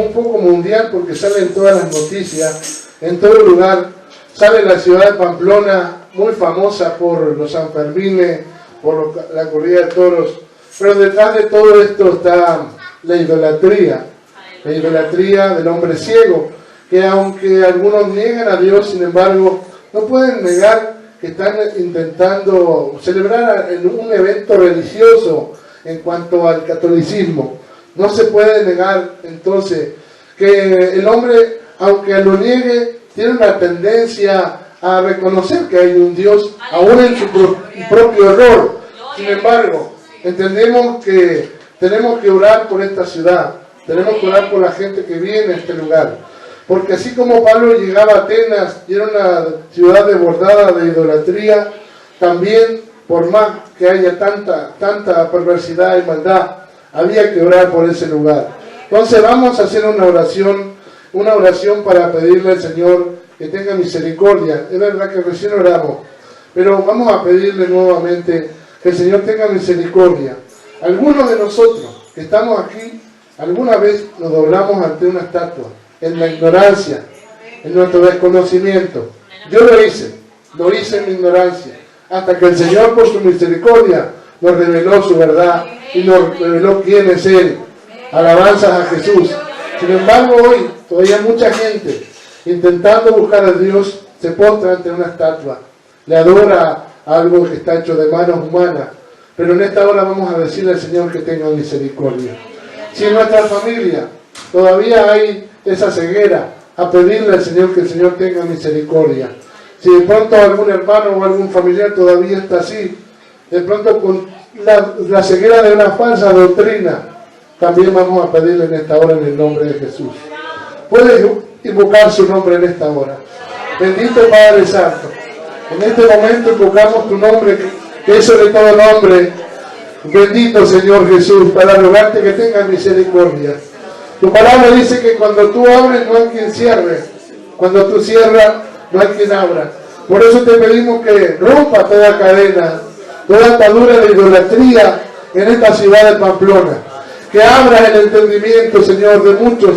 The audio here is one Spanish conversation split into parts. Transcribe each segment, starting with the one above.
un poco mundial porque sale en todas las noticias, en todo lugar. Sale la ciudad de Pamplona, muy famosa por los Sanfermines, por la corrida de toros, pero detrás de todo esto está la idolatría del hombre ciego, que aunque algunos niegan a Dios, sin embargo, no pueden negar que están intentando celebrar un evento religioso en cuanto al catolicismo. No se puede negar entonces que el hombre, aunque lo niegue, tiene una tendencia a reconocer que hay un Dios, aún en su propio error. Sin embargo, entendemos que tenemos que orar por esta ciudad, tenemos que orar por la gente que viene a este lugar. Porque así como Pablo llegaba a Atenas y era una ciudad desbordada de idolatría, también, por más que haya tanta perversidad y maldad, había que orar por ese lugar. Entonces vamos a hacer una oración para pedirle al Señor que tenga misericordia. Es verdad que recién oramos, pero vamos a pedirle nuevamente que el Señor tenga misericordia. Algunos de nosotros que estamos aquí, alguna vez nos doblamos ante una estatua, en la ignorancia, en nuestro desconocimiento. Yo lo hice en mi ignorancia, hasta que el Señor por su misericordia nos reveló su verdad y nos reveló quién es Él. Alabanzas a Jesús. Sin embargo, hoy todavía mucha gente, intentando buscar a Dios, se postra ante una estatua, le adora a algo que está hecho de manos humanas. Pero en esta hora vamos a decirle al Señor que tenga misericordia. Si en nuestra familia todavía hay esa ceguera, a pedirle al Señor que el Señor tenga misericordia. Si de pronto algún hermano o algún familiar todavía está así, de pronto con la ceguera de una falsa doctrina, también vamos a pedirle en esta hora en el nombre de Jesús. Puedes invocar su nombre en esta hora. Bendito Padre Santo, en este momento invocamos tu nombre, que es sobre todo nombre. Bendito Señor Jesús, para rogarte que tengas misericordia. Tu palabra dice que cuando tú abres no hay quien cierre, cuando tú cierras no hay quien abra. Por eso te pedimos que rompa toda cadena, toda atadura de idolatría en esta ciudad de Pamplona. Que abras el entendimiento, Señor, de muchos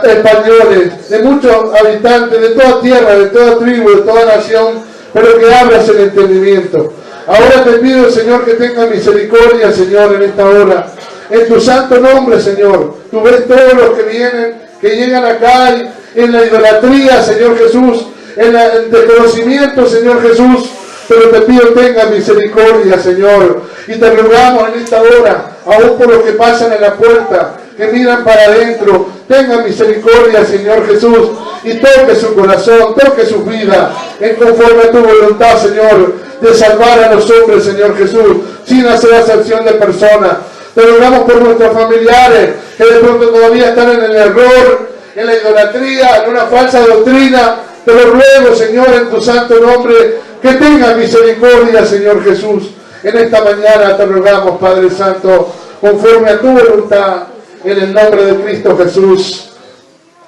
españoles, de muchos habitantes, de toda tierra, de toda tribu, de toda nación, pero que abras el entendimiento. Ahora te pido, Señor, que tengas misericordia, Señor, en esta hora. En tu santo nombre, Señor. Tú ves todos los que vienen, que llegan acá en la idolatría, Señor Jesús, en el desconocimiento, Señor Jesús. Pero te pido tenga misericordia, Señor. Y te rogamos en esta hora, aún por los que pasan en la puerta, que miran para adentro, tenga misericordia, Señor Jesús, y toque su corazón, toque su vida, en conforme a tu voluntad, Señor, de salvar a los hombres, Señor Jesús, sin hacer acepción de personas. Te rogamos por nuestros familiares, que de pronto todavía están en el error, en la idolatría, en una falsa doctrina. Te lo ruego, Señor, en tu santo nombre, que tenga misericordia, Señor Jesús. En esta mañana te rogamos, Padre Santo, conforme a tu voluntad, en el nombre de Cristo Jesús.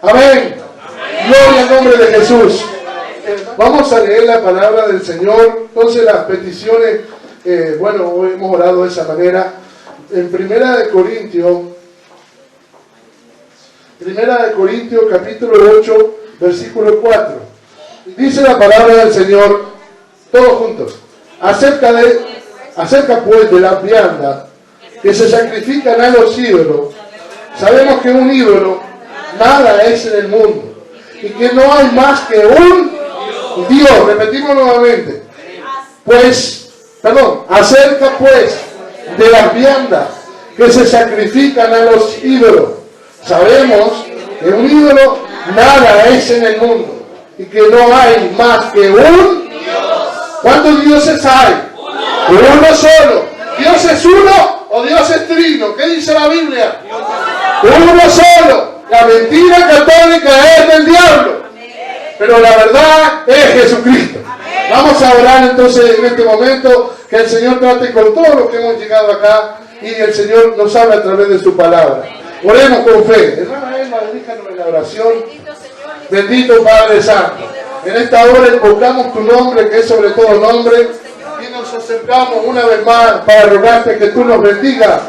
Amén. Gloria al nombre de Jesús. Vamos a leer la palabra del Señor. Entonces las peticiones, hoy hemos orado de esa manera. En Primera de Corintios capítulo 8, versículo 4. Dice la palabra del Señor, todos juntos. Acerca pues de las viandas que se sacrifican a los ídolos, sabemos que un ídolo nada es en el mundo, y que no hay más que un Dios. Repetimos nuevamente. Acerca pues de las viandas que se sacrifican a los ídolos, sabemos que un ídolo nada es en el mundo, y que no hay más que un Dios. ¿Cuántos dioses hay? Uno solo. ¿Dios es uno o Dios es trino? ¿Qué dice la Biblia? Uno solo. La mentira católica es del diablo, pero la verdad es Jesucristo. Vamos a orar entonces en este momento, que el Señor trate con todos los que hemos llegado acá y el Señor nos habla a través de su palabra. Oremos con fe. Hermana Elma, dedícanos en la oración. Bendito Padre Santo, en esta hora invocamos tu nombre, que es sobre todo nombre, y nos acercamos una vez más para rogarte que tú nos bendigas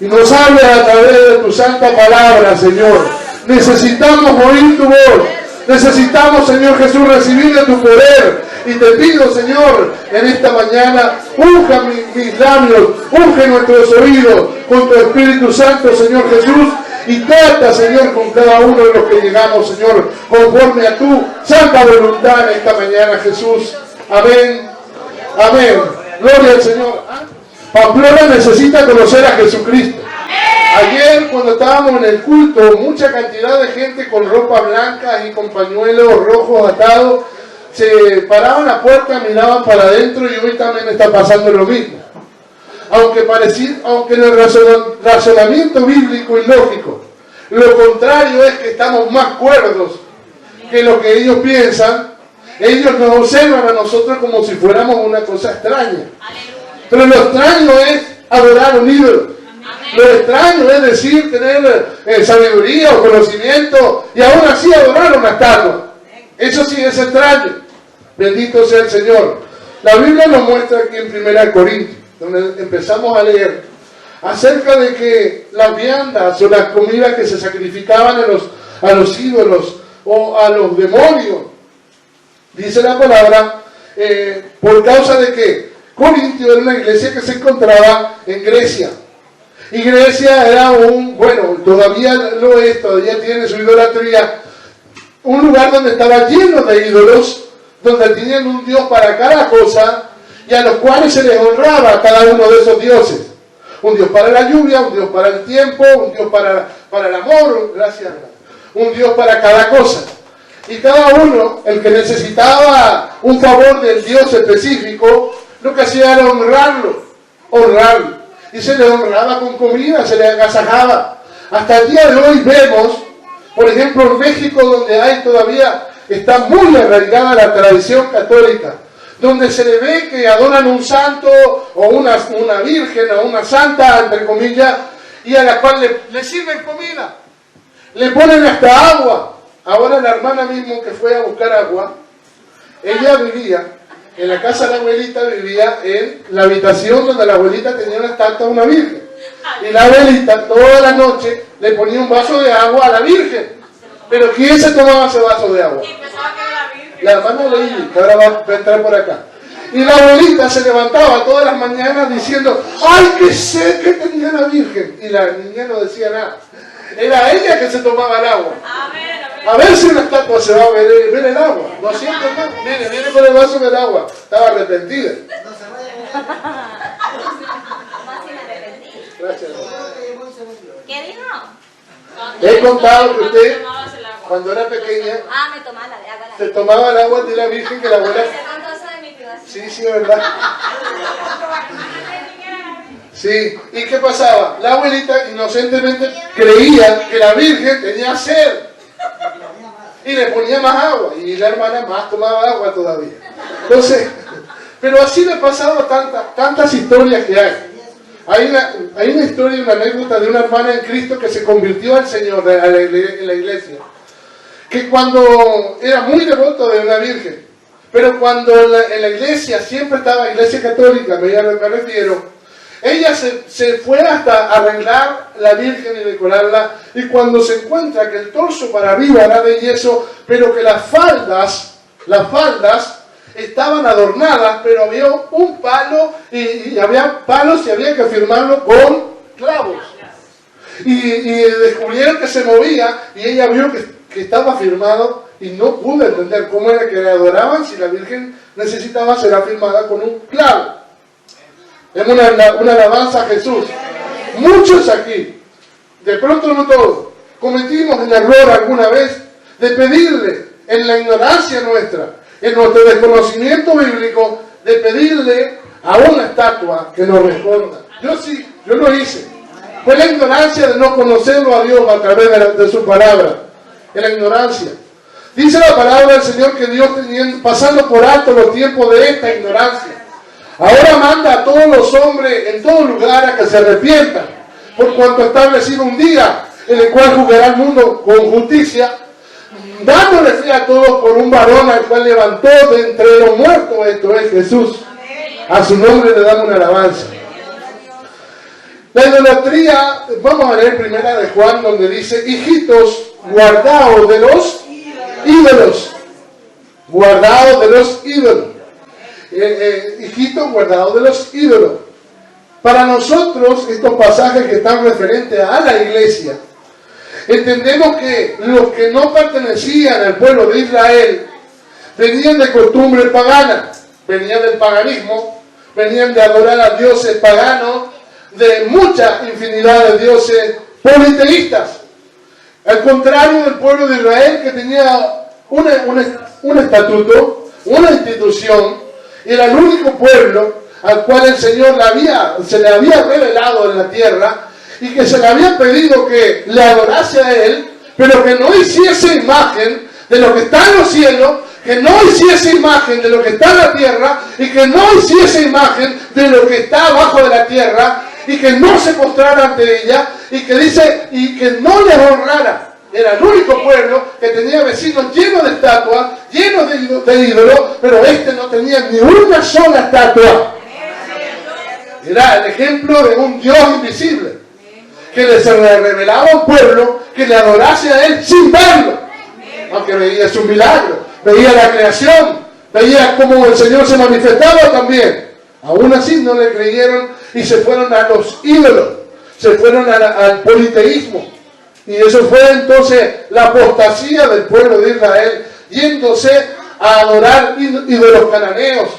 y nos hables a través de tu santa palabra, Señor. Necesitamos oír tu voz. Necesitamos, Señor Jesús, recibir de tu poder. Y te pido, Señor, en esta mañana, unja mis labios, unge nuestros oídos con tu Espíritu Santo, Señor Jesús. Y trata, Señor, con cada uno de los que llegamos, Señor, conforme a tu santa voluntad en esta mañana, Jesús. Amén. Amén. Gloria al Señor. Pamplona necesita conocer a Jesucristo. Ayer, cuando estábamos en el culto, mucha cantidad de gente con ropa blanca y con pañuelos rojos atados se paraban a la puerta, miraban para adentro, y hoy también está pasando lo mismo. Aunque en el razonamiento bíblico y lógico, lo contrario es que estamos más cuerdos que lo que ellos piensan. Ellos nos observan a nosotros como si fuéramos una cosa extraña. Pero lo extraño es adorar un ídolo. Lo extraño es decir, tener sabiduría o conocimiento y aún así adorar una estatua. Eso sí es extraño. Bendito sea el Señor. La Biblia nos muestra aquí en 1 Corintios, donde empezamos a leer acerca de que las viandas o las comidas que se sacrificaban a los ídolos o a los demonios, dice la palabra, por causa de que Corintio era una iglesia que se encontraba en Grecia. Y Grecia era todavía lo es, todavía tiene su idolatría, un lugar donde estaba lleno de ídolos, donde tenían un Dios para cada cosa, y a los cuales se les honraba a cada uno de esos dioses. Un Dios para la lluvia, un Dios para el tiempo, un Dios para el amor, gracias, un Dios para cada cosa. Y cada uno, el que necesitaba un favor del Dios específico, lo que hacía era honrarlo. Y se le honraba con comida, se le agasajaba. Hasta el día de hoy vemos, por ejemplo, en México, donde todavía está muy arraigada la tradición católica, donde se le ve que adoran un santo o una virgen o una santa, entre comillas, y a la cual le sirven comida, le ponen hasta agua. Ahora la hermana mismo que fue a buscar agua, ella vivía en la casa de la abuelita, vivía en la habitación donde la abuelita tenía una estatua de una virgen, y la abuelita toda la noche le ponía un vaso de agua a la virgen. Pero ¿quién se tomaba ese vaso de agua? La hermana Leili, que ahora va a entrar por acá. Y la abuelita se levantaba todas las mañanas diciendo, ¡ay, qué sed que tenía la virgen! Y la niña no decía nada. Era ella que se tomaba el agua. A ver si una estatua se va a ver el agua. No siento nada. Viene con el vaso del agua. Estaba arrepentida. Gracias. ¿Qué dijo? He contado que usted, cuando era pequeña, me tomaba la agua. se tomaba el agua de la virgen que la abuela... Sí, ¿verdad? Sí, ¿y qué pasaba? La abuelita inocentemente creía que la virgen tenía sed y le ponía más agua, y la hermana más tomaba agua todavía. Entonces, pero así le pasaba tantas historias que hay. Hay una historia, una anécdota de una hermana en Cristo que se convirtió al Señor en la iglesia, que cuando era muy devoto de una virgen, pero cuando en la iglesia, siempre estaba iglesia católica, me refiero, ella se fue hasta arreglar la virgen y decorarla, y cuando se encuentra que el torso para arriba era de yeso, pero que las faldas estaban adornadas, pero había un palo y había palos y había que firmarlo con clavos. Y descubrieron que se movía y ella vio que estaba firmado, y no pudo entender cómo era que le adoraban si la Virgen necesitaba ser afirmada con un clavo. Es una alabanza a Jesús. Muchos aquí, de pronto no todos, cometimos el error alguna vez de pedirle en la ignorancia nuestra, en nuestro desconocimiento bíblico, de pedirle a una estatua que nos responda. Yo lo hice. Fue la ignorancia de no conocerlo a Dios a través de su palabra. En la ignorancia. Dice la palabra del Señor que Dios, pasando por alto los tiempos de esta ignorancia, ahora manda a todos los hombres en todo lugar a que se arrepientan, por cuanto ha establecido un día en el cual juzgará al mundo con justicia, dándole fe a todos por un varón al cual levantó de entre los muertos, esto es Jesús. A su nombre le damos una alabanza. La idolatría, vamos a leer primera de Juan, donde dice, hijitos, guardaos de los ídolos. Guardaos de los ídolos. Hijitos, guardaos de los ídolos. Para nosotros, estos pasajes que están referentes a la iglesia, entendemos que los que no pertenecían al pueblo de Israel venían de costumbres paganas, venían del paganismo, venían de adorar a dioses paganos, de mucha infinidad de dioses politeístas. Al contrario del pueblo de Israel, que tenía un estatuto, una institución, era el único pueblo al cual el Señor se le había revelado en la tierra y que se le había pedido que le adorase a Él, pero que no hiciese imagen de lo que está en los cielos, que no hiciese imagen de lo que está en la tierra y que no hiciese imagen de lo que está abajo de la tierra y que no se postrara ante ella y que dice, y que no les honrara. Era el único pueblo que tenía vecinos llenos de estatuas, llenos de ídolos, pero este no tenía ni una sola estatua. Era el ejemplo de un Dios invisible, que se le revelaba a un pueblo que le adorase a Él sin verlo, aunque veía su milagro, veía la creación, veía cómo el Señor se manifestaba también. Aún así no le creyeron y se fueron a los ídolos, se fueron al politeísmo. Y eso fue entonces la apostasía del pueblo de Israel, yéndose a adorar ídolos cananeos,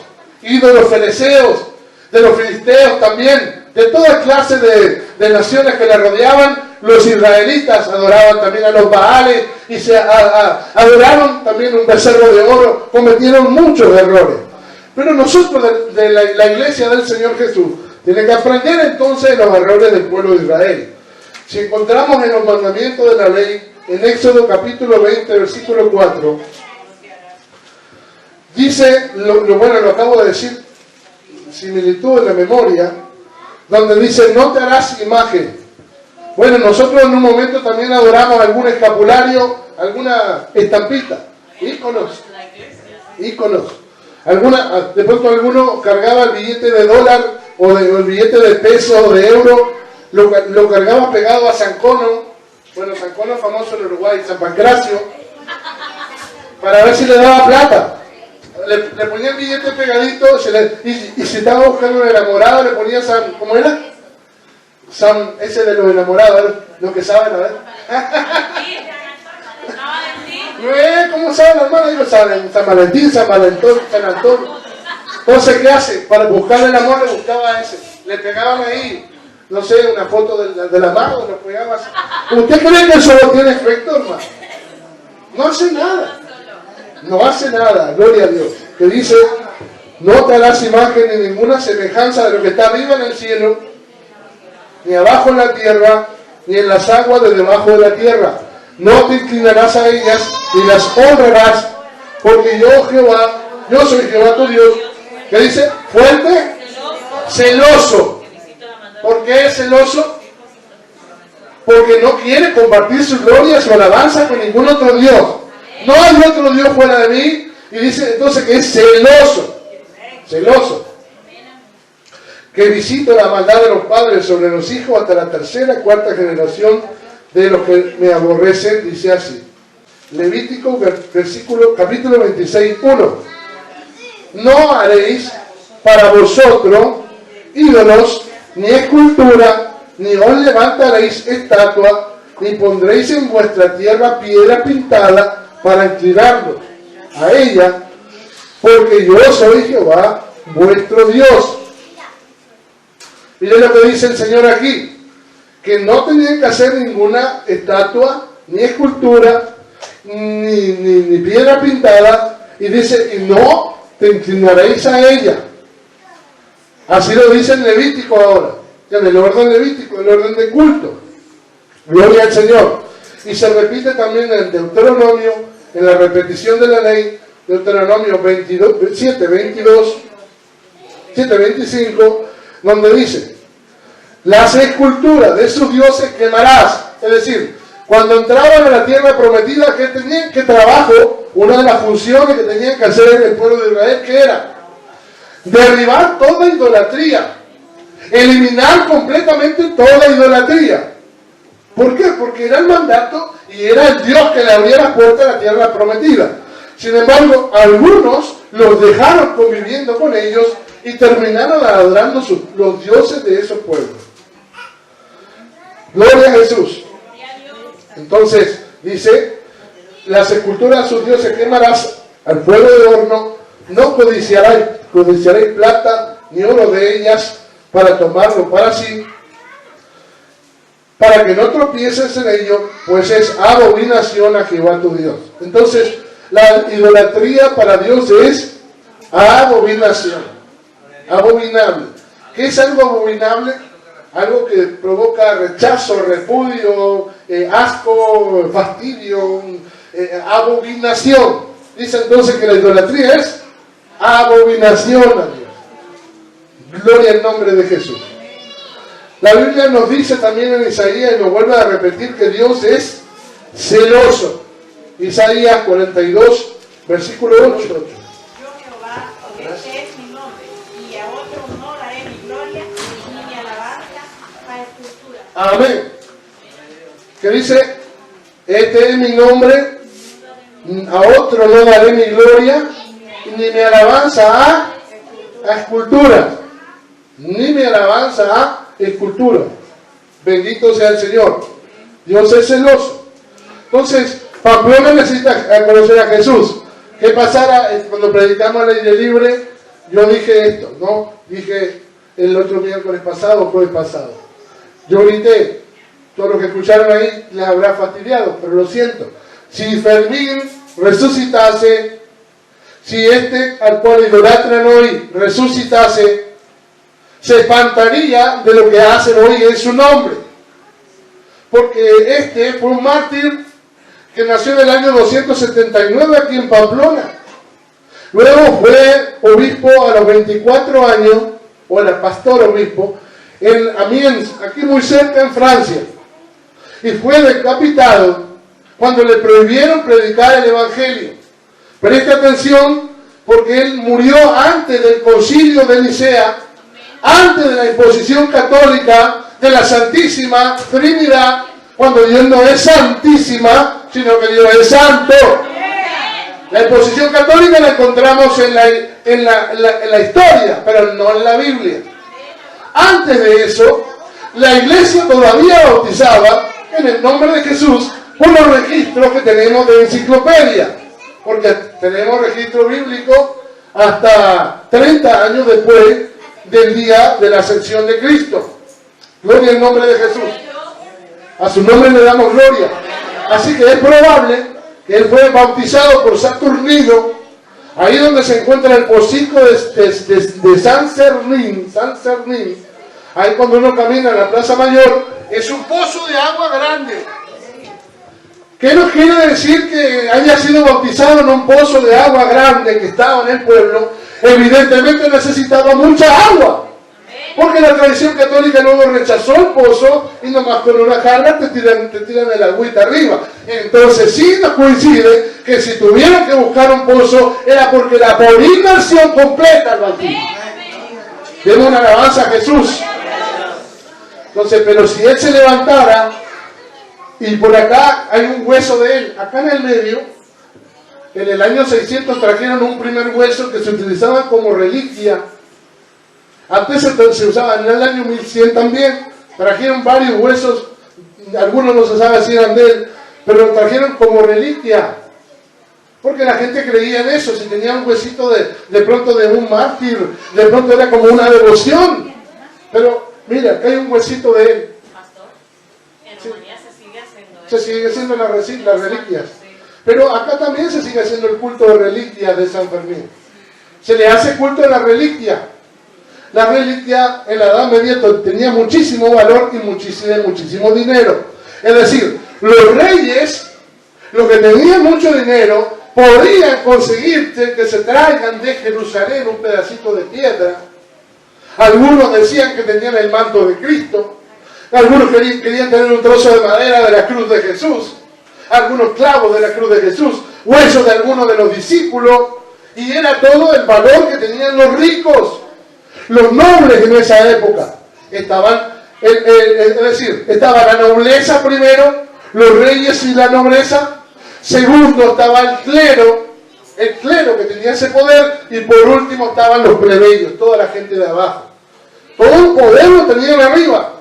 ídolos fereceos, de los filisteos también, de toda clase de naciones que le rodeaban. Los israelitas adoraban también a los Baales y adoraron también un becerro de oro, cometieron muchos errores. Pero nosotros de la iglesia del Señor Jesús tiene que aprender entonces los errores del pueblo de Israel. Si encontramos en los mandamientos de la ley, en Éxodo capítulo 20, versículo 4, dice, lo acabo de decir, similitud en la memoria, donde dice, no te harás imagen. Bueno, nosotros en un momento también adoramos algún escapulario, alguna estampita, íconos. De pronto alguno cargaba el billete de dólar o el billete de peso o de euro, lo cargaba pegado a San Cono. Bueno, San Cono es famoso en Uruguay, San Pancracio, para ver si le daba plata. Le ponía el billete pegadito y si estaba buscando un enamorado le ponía San, ¿cómo era? San, ese de los enamorados, los que saben, a ver. ¿Cómo saben, hermano? Digo, San Valentín, San Valentón, San Antón. Entonces, ¿qué hace? Para buscar el amor le buscaba ese. Le pegaban ahí, no sé, una foto de la mano, lo pegaba así. ¿Usted cree que eso no tiene efecto, hermano? No hace nada. No hace nada, gloria a Dios. Que dice, no te harás imagen ni ninguna semejanza de lo que está arriba en el cielo, ni abajo en la tierra, ni en las aguas de debajo de la tierra. No te inclinarás a ellas, ni las honrarás, porque yo Jehová, yo soy Jehová tu Dios. ¿Qué dice? Fuerte, celoso. ¿Por qué es celoso? Porque no quiere compartir su gloria, su alabanza con ningún otro Dios. No hay otro Dios fuera de mí. Y dice entonces que es celoso. Celoso. Que visito la maldad de los padres sobre los hijos hasta la tercera, cuarta generación de los que me aborrecen. Dice así. Levítico capítulo 26, 1. No haréis para vosotros ídolos, ni escultura, ni os levantaréis estatua, ni pondréis en vuestra tierra piedra pintada para inclinarlos a ella, porque yo soy Jehová vuestro Dios. Miren lo que dice el Señor aquí, que no tenían que hacer ninguna estatua, ni escultura, ni piedra pintada, y dice, y no te inclinaréis a ella. Así lo dice en Levítico ahora, en el orden levítico, el orden de culto. Gloria al Señor. Y se repite también en Deuteronomio, en la repetición de la ley, Deuteronomio 7:25, donde dice, las esculturas de sus dioses quemarás. Es decir, cuando entraban a la tierra prometida, ¿qué tenían? ¿Qué trabajo? Una de las funciones que tenían que hacer el pueblo de Israel, ¿qué era? Derribar toda idolatría. eliminar completamente toda idolatría. ¿Por qué? Porque era el mandato y era el Dios que le abría la puerta a la tierra prometida. Sin embargo, algunos los dejaron conviviendo con ellos y terminaron adorando los dioses de esos pueblos. Gloria a Jesús. Entonces, dice, las esculturas de sus dioses quemarás al fuego de horno, no codiciaréis plata ni oro de ellas para tomarlo para sí, para que no tropieces en ello, pues es abominación a Jehová tu Dios. Entonces, la idolatría para Dios es abominación, abominable. ¿Qué es algo abominable? Algo que provoca rechazo, repudio, asco, fastidio, abominación. Dice entonces que la idolatría es abominación a Dios. Gloria al nombre de Jesús. La Biblia nos dice también en Isaías, y nos vuelve a repetir, que Dios es celoso. Isaías 42, versículo 8. Yo Jehová, este es mi nombre, y a otro no daré mi gloria, ni mi alabanza para escultura. Amén. Que dice, este es mi nombre, a otro no daré mi gloria, ni mi alabanza a escultura. Ni mi alabanza a escultura. Bendito sea el Señor. Dios es celoso. Entonces, Pamplona necesita conocer a Jesús. ¿Qué pasara cuando predicamos al aire libre? Yo dije esto, ¿no? Dije el otro miércoles pasado, jueves pasado. Yo grité, todos los que escucharon ahí les habrá fastidiado, pero lo siento. Si Fermín resucitase, si este al cual idolatran hoy resucitase, se espantaría de lo que hacen hoy en su nombre. Porque este fue un mártir que nació en el año 279 aquí en Pamplona. Luego fue obispo a los 24 años, o era pastor obispo, en Amiens, aquí muy cerca en Francia. Y fue decapitado cuando le prohibieron predicar el Evangelio. Preste atención, porque él murió antes del concilio de Nicea, antes de la imposición católica de la Santísima Trinidad, cuando Dios no es santísima, sino que Dios es santo. La imposición católica la encontramos en la historia, pero no en la Biblia. Antes de eso, la iglesia todavía bautizaba en el nombre de Jesús por los registros que tenemos de enciclopedia, porque tenemos registro bíblico hasta 30 años después del día de la ascensión de Cristo. Gloria al nombre de Jesús. A su nombre le damos gloria. Así que es probable que él fue bautizado por Saturnino, ahí donde se encuentra el pocico de San Cernín. Ahí cuando uno camina en la Plaza Mayor, es un pozo de agua grande. ¿Qué nos quiere decir que haya sido bautizado en un pozo de agua grande que estaba en el pueblo? Evidentemente necesitaba mucha agua, porque la tradición católica luego rechazó el pozo y nomás con una jarra te tiran el agüita arriba. Entonces sí nos coincide que si tuvieron que buscar un pozo era porque era por inmersión completa el bautismo. Demos una alabanza a Jesús. Entonces, pero si él se levantara y por acá hay un hueso de él, acá en el medio, en el año 600 trajeron un primer hueso que se utilizaba como reliquia. Antes se usaba en el año 1100 también. Trajeron varios huesos, algunos no se sabe si eran de él, pero lo trajeron como reliquia. Porque la gente creía en eso, si tenía un huesito de pronto de un mártir, de pronto era como una devoción. Pero mira, acá hay un huesito de él. Pastor, en Rumanía se sigue haciendo eso. Se sigue haciendo las reliquias. Pero acá también se sigue haciendo el culto de reliquias de San Fermín. Se le hace culto a la reliquia. La reliquia en la Edad Media tenía muchísimo valor y muchísimo dinero. Es decir, los reyes, los que tenían mucho dinero, podían conseguirte que se traigan de Jerusalén un pedacito de piedra. Algunos decían que tenían el manto de Cristo. Algunos querían tener un trozo de madera de la cruz de Jesús. Algunos clavos de la cruz de Jesús. Huesos de algunos de los discípulos. Y era todo el valor que tenían los ricos, los nobles en esa época. estaban, es decir, estaba la nobleza primero, los reyes y la nobleza. Segundo estaba el clero que tenía ese poder, y por último estaban los plebeyos, toda la gente de abajo. Todo el poder lo tenían arriba.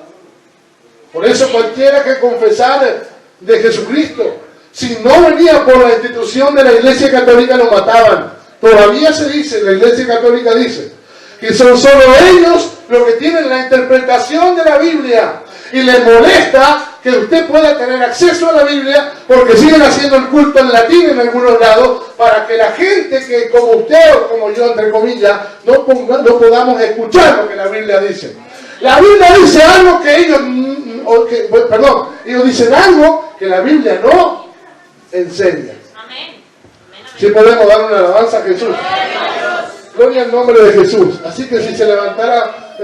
Por eso cualquiera que confesara de Jesucristo, si no venía por la institución de la Iglesia Católica, lo mataban. Todavía se dice, la Iglesia Católica dice, que son solo ellos los que tienen la interpretación de la Biblia. Y les molesta que usted pueda tener acceso a la Biblia, porque siguen haciendo el culto en latín en algunos lados, para que la gente que como usted o como yo, entre comillas, no podamos escuchar lo que la Biblia dice. La Biblia dice algo que ellos, ellos dicen algo que la Biblia no enseña. Si podemos dar una alabanza a Jesús. Gloria al nombre de Jesús. Así que si se levantara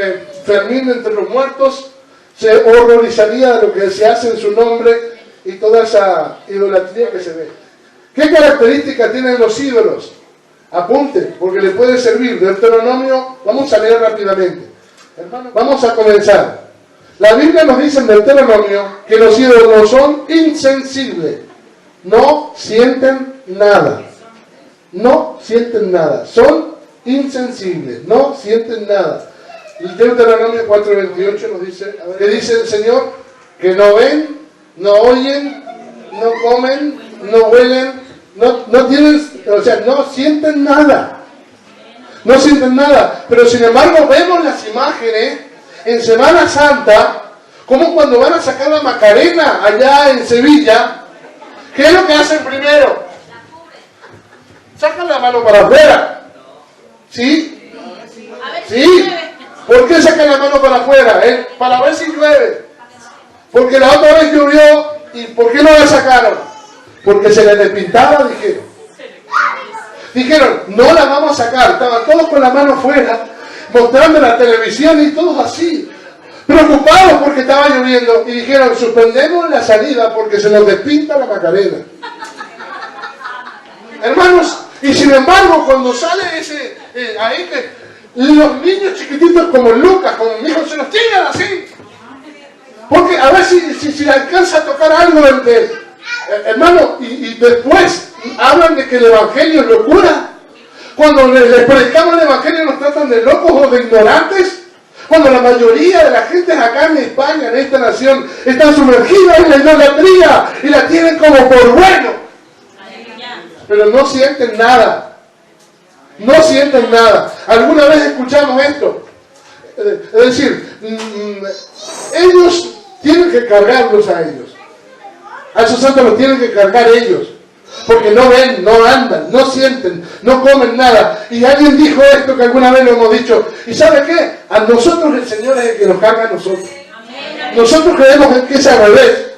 Fermín entre los muertos, se horrorizaría de lo que se hace en su nombre y toda esa idolatría que se ve. ¿Qué características tienen los ídolos? Apunte, porque le puede servir. Deuteronomio, vamos a leer rápidamente. Hermano, vamos a comenzar. La Biblia nos dice en Deuteronomio que los ídolos son insensibles. No sienten nada. No sienten nada. Son insensibles. No sienten nada. El Deuteronomio 4:28 nos dice, que dice el Señor, que no ven, no oyen, no comen, no huelen, no tienen, o sea, no sienten nada. No sienten nada. Pero sin embargo vemos las imágenes en Semana Santa, como cuando van a sacar la Macarena allá en Sevilla, ¿qué es lo que hacen primero? Sacan la mano para afuera. ¿Sí? ¿Sí? ¿Por qué sacan la mano para afuera? Para ver si llueve. Porque la otra vez llovió, ¿y por qué no la sacaron? Porque se les despintaba, dijeron. Dijeron, no la vamos a sacar. Estaban todos con la mano afuera, mostrando la televisión y todos así, preocupados porque estaba lloviendo. Y dijeron, suspendemos la salida porque se nos despinta la Macarena. Hermanos, y sin embargo, cuando sale ese, ahí que los niños chiquititos como Lucas, como mi hijo, se los tiran así. Porque a ver si le alcanza a tocar algo hermano, y después hablan de que el Evangelio es locura. Cuando les predicamos el Evangelio nos tratan de locos o de ignorantes. Cuando la mayoría de la gente acá en España, en esta nación, están sumergidos en la idolatría y la tienen como por bueno. Pero no sienten nada. No sienten nada. ¿Alguna vez escuchamos esto? Es decir, ellos tienen que cargarlos a ellos. A esos santos los tienen que cargar ellos. Porque no ven, no andan, no sienten, no comen nada. Y alguien dijo esto que alguna vez lo hemos dicho. ¿Y sabe qué? A nosotros el Señor es el que nos carga a nosotros. Nosotros creemos que es al revés.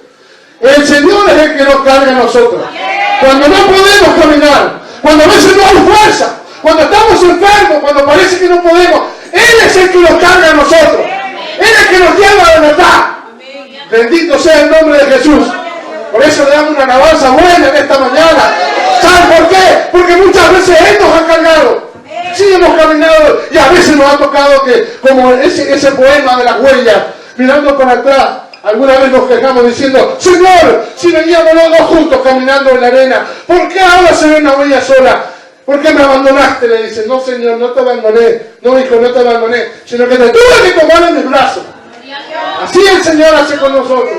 El Señor es el que nos carga a nosotros. Cuando no podemos caminar, cuando a veces no hay fuerza, cuando estamos enfermos, cuando parece que no podemos, Él es el que nos carga a nosotros. Él es el que nos lleva a la verdad. Bendito sea el nombre de Jesús. Por eso le damos una alabanza buena en esta mañana. ¿Saben por qué? Porque muchas veces Él nos ha cargado. Sí hemos caminado y a veces nos ha tocado que, como ese poema de las huellas, mirando para atrás, alguna vez nos quejamos diciendo, Señor, si veníamos los dos juntos caminando en la arena, ¿por qué ahora se ve una huella sola? ¿Por qué me abandonaste? Le dice, no Señor, no te abandoné. No hijo, no te abandoné, sino que te tuve que tomar en mis brazos. Así el Señor hace con nosotros.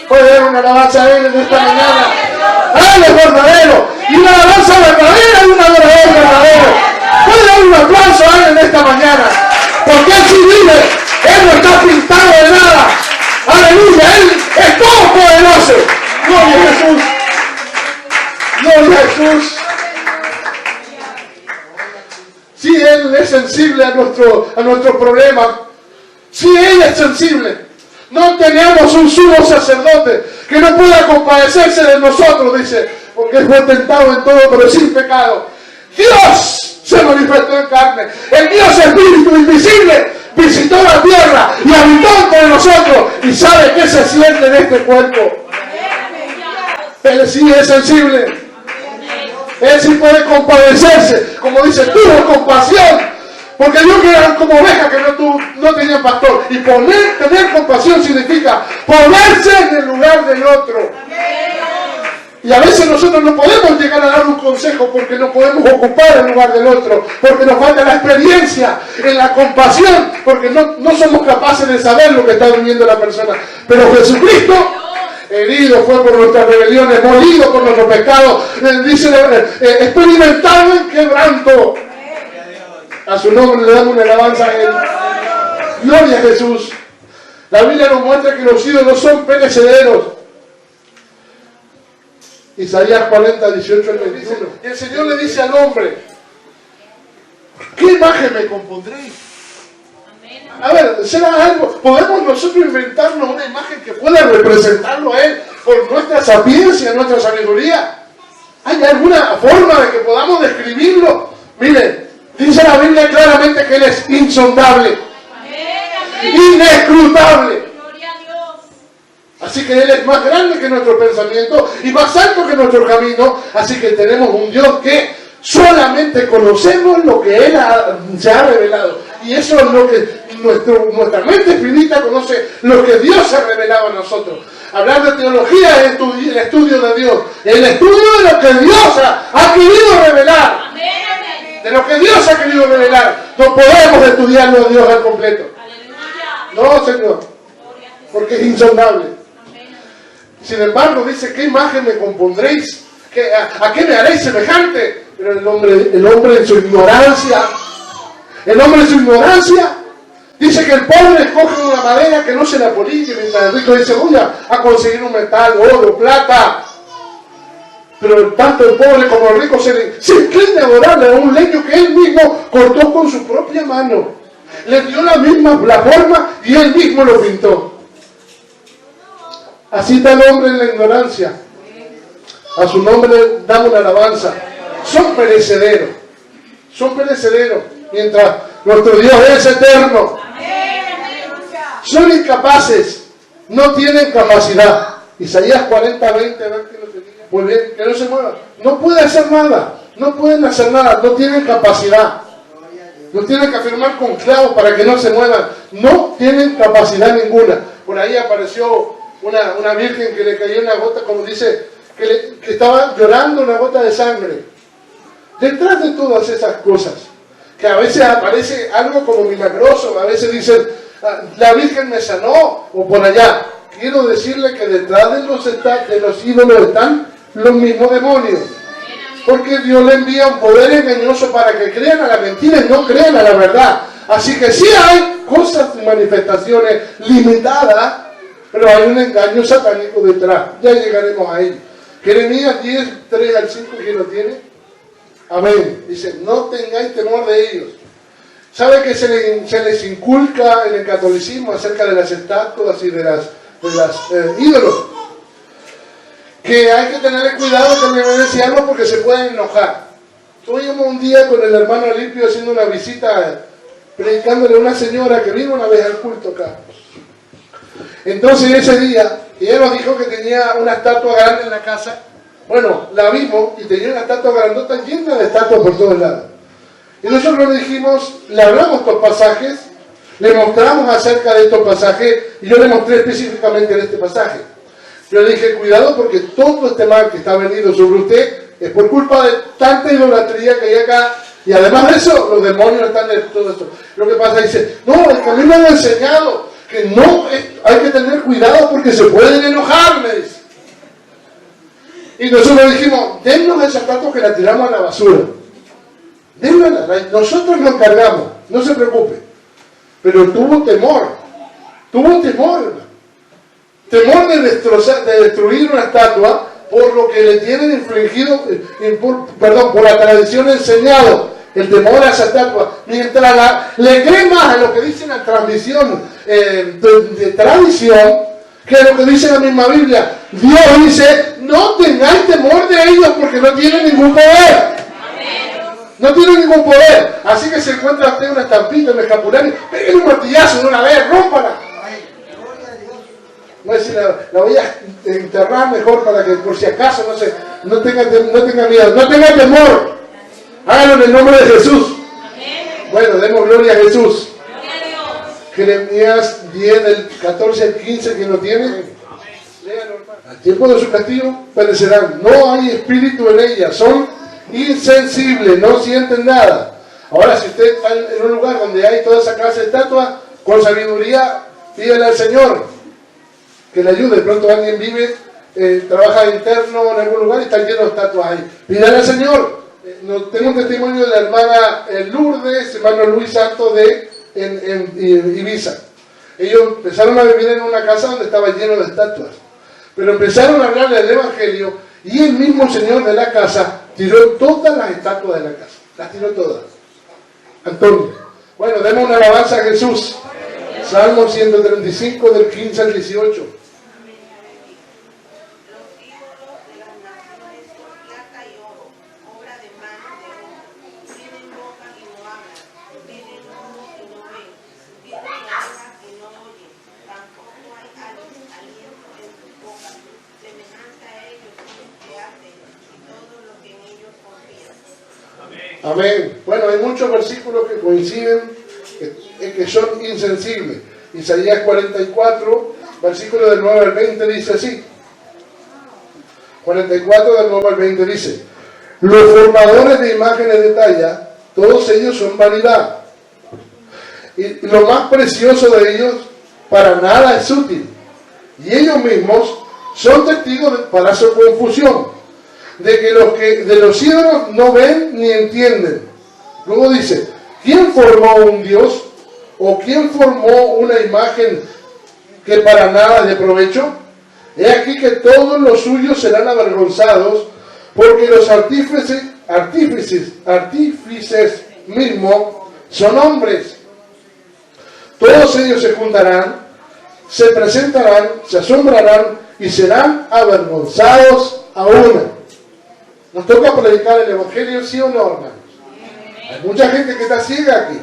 Puede dar una alabanza a Él en esta mañana. Él es verdadero. Y una alabanza verdadera y un adorador verdadero. Puede dar un aplauso a Él en esta mañana. Porque Él sí vive. Él no está pintado de nada. Aleluya. Él es todopoderoso. Gloria a Jesús. Gloria a Jesús. Si Él es sensible a nuestro problema. Si Él es sensible. No tenemos un sumo sacerdote que no pueda compadecerse de nosotros, dice, porque fue tentado en todo, pero sin pecado. Dios se manifestó en carne. El Dios Espíritu invisible visitó la tierra y habitó entre nosotros y sabe qué se siente en este cuerpo. Él sí es sensible. Él sí puede compadecerse. Como dice, tuvo compasión. Porque yo que eran como ovejas que no tenían pastor. Y tener compasión significa ponerse en el lugar del otro. Y a veces nosotros no podemos llegar a dar un consejo porque no podemos ocupar el lugar del otro, porque nos falta la experiencia en la compasión, porque no somos capaces de saber lo que está viviendo la persona. Pero Jesucristo, herido fue por nuestras rebeliones, molido por nuestros pecados, dice, experimentado en quebranto. A su nombre le damos una alabanza a Él. Gloria a Jesús. La Biblia nos muestra que los ídolos son perecederos. Isaías 40, 18 al 21. Y el Señor le dice al hombre, ¿qué imagen me compondréis? A ver, ¿será algo? ¿Podemos nosotros inventarnos una imagen que pueda representarlo a Él con nuestra sapiencia, nuestra sabiduría? ¿Hay alguna forma de que podamos describirlo? Miren, dice la Biblia claramente que Él es insondable, inescrutable. Así que Él es más grande que nuestro pensamiento y más alto que nuestro camino. Así que tenemos un Dios que solamente conocemos lo que Él se ha revelado. Y eso es lo que nuestra mente finita conoce, lo que Dios se ha revelado a nosotros. Hablar de teología es el estudio de Dios. El estudio de lo que Dios ha querido revelar. De lo que Dios ha querido revelar. No podemos estudiarlo a Dios al completo. No, Señor. Porque es insondable. Sin embargo, dice, ¿qué imagen me compondréis? ¿A qué me haréis semejante? Pero el hombre en su ignorancia, dice que el pobre escoge una madera que no se la polique, mientras el rico dice, voy a conseguir un metal, oro, plata. Pero tanto el pobre como el rico se inclina a adorarle a un leño que él mismo cortó con su propia mano. Le dio la forma y él mismo lo pintó. Así está el hombre en la ignorancia. A su nombre damos una alabanza. Son perecederos. Mientras nuestro Dios es eterno. Son incapaces. No tienen capacidad. Isaías 40, 20, a ver qué es lo que diga. Muy bien, que no se muevan. No puede hacer nada. No pueden hacer nada. No tienen capacidad. No tienen que afirmar con clavos para que no se muevan. No tienen capacidad ninguna. Por ahí apareció una virgen que le cayó una gota, como dice, que estaba llorando una gota de sangre. Detrás de todas esas cosas, que a veces aparece algo como milagroso, a veces dicen, la virgen me sanó, o por allá. Quiero decirle que detrás de los ídolos están los mismos demonios. Porque Dios le envía un poder engañoso para que crean a la mentira y no crean a la verdad. Así que sí hay cosas y manifestaciones limitadas, pero hay un engaño satánico detrás. Ya llegaremos a ello. Jeremías 10, 3 al 5, ¿quién lo tiene? Amén. Dice, no tengáis temor de ellos. ¿Sabe que se les inculca en el catolicismo acerca de las estatuas y de las ídolos? Que hay que tener cuidado con reverenciarlos porque se pueden enojar. Estuvimos un día con el hermano Limpio haciendo una visita, predicándole a una señora que vino una vez al culto acá. Entonces ese día, ella nos dijo que tenía una estatua grande en la casa. Bueno, la vimos y tenía una estatua grandota llena de estatuas por todos lados. Y nosotros le dijimos, le hablamos estos pasajes, le mostramos acerca de estos pasajes, y yo le mostré específicamente en este pasaje. Yo le dije, cuidado porque todo este mal que está venido sobre usted es por culpa de tanta idolatría que hay acá, y además de eso, los demonios están de todo esto. Lo que pasa, dice, no, es que a mí me han enseñado que no, hay que tener cuidado porque se pueden enojar, me dice. Y nosotros dijimos, dennos esa estatua que la tiramos a la basura. Démosla, nosotros nos encargamos, no se preocupe. Pero tuvo temor de destruir una estatua por lo que le tienen infligido, por la tradición enseñado, el temor a esa estatua. Mientras le cree más a lo que dice la transmisión de tradición, que lo que dice la misma Biblia. Dios dice, no tengáis temor de ellos porque no tienen ningún poder. No tienen ningún poder. Así que se encuentra usted una estampita, un escapulario, pégale un martillazo de una vez, rómpala. No es si la voy a enterrar mejor para que por si acaso no tenga miedo, no tenga temor. Hágalo en el nombre de Jesús. Bueno, demos gloria a Jesús. Jeremías 10, del 14 al 15, ¿quién lo tiene? Léalo, hermano. Al tiempo de su castigo perecerán. No hay espíritu en ellas. Son insensibles, no sienten nada. Ahora, si usted está en un lugar donde hay toda esa clase de estatuas, con sabiduría, pídele al Señor que le ayude. De pronto alguien vive, trabaja interno en algún lugar y está lleno de estatuas ahí. Pídele al Señor. Tengo un testimonio de la hermana Lourdes, hermano Luis Santos en Ibiza. Ellos empezaron a vivir en una casa donde estaba lleno de estatuas, pero empezaron a hablar del Evangelio y el mismo Señor de la casa tiró todas las estatuas de la casa, las tiró todas. Antonio. Bueno, demos una alabanza a Jesús. Salmo 135 del 15 al 18. Amén. Bueno, hay muchos versículos que coinciden que son insensibles. Isaías 44, versículo del 9 al 20 dice así. 44 del 9 al 20 dice: los formadores de imágenes de talla, todos ellos son vanidad. Y lo más precioso de ellos para nada es útil. Y ellos mismos son testigos para su confusión. De que de los ídolos no ven ni entienden. Luego dice: ¿quién formó un Dios? ¿O quién formó una imagen que para nada es de provecho? He aquí que todos los suyos serán avergonzados, porque los artífices mismos son hombres. Todos ellos se juntarán, se presentarán, se asombrarán y serán avergonzados a una. Nos toca predicar el Evangelio, ¿sí o no, hermanos? Hay mucha gente que está ciega aquí.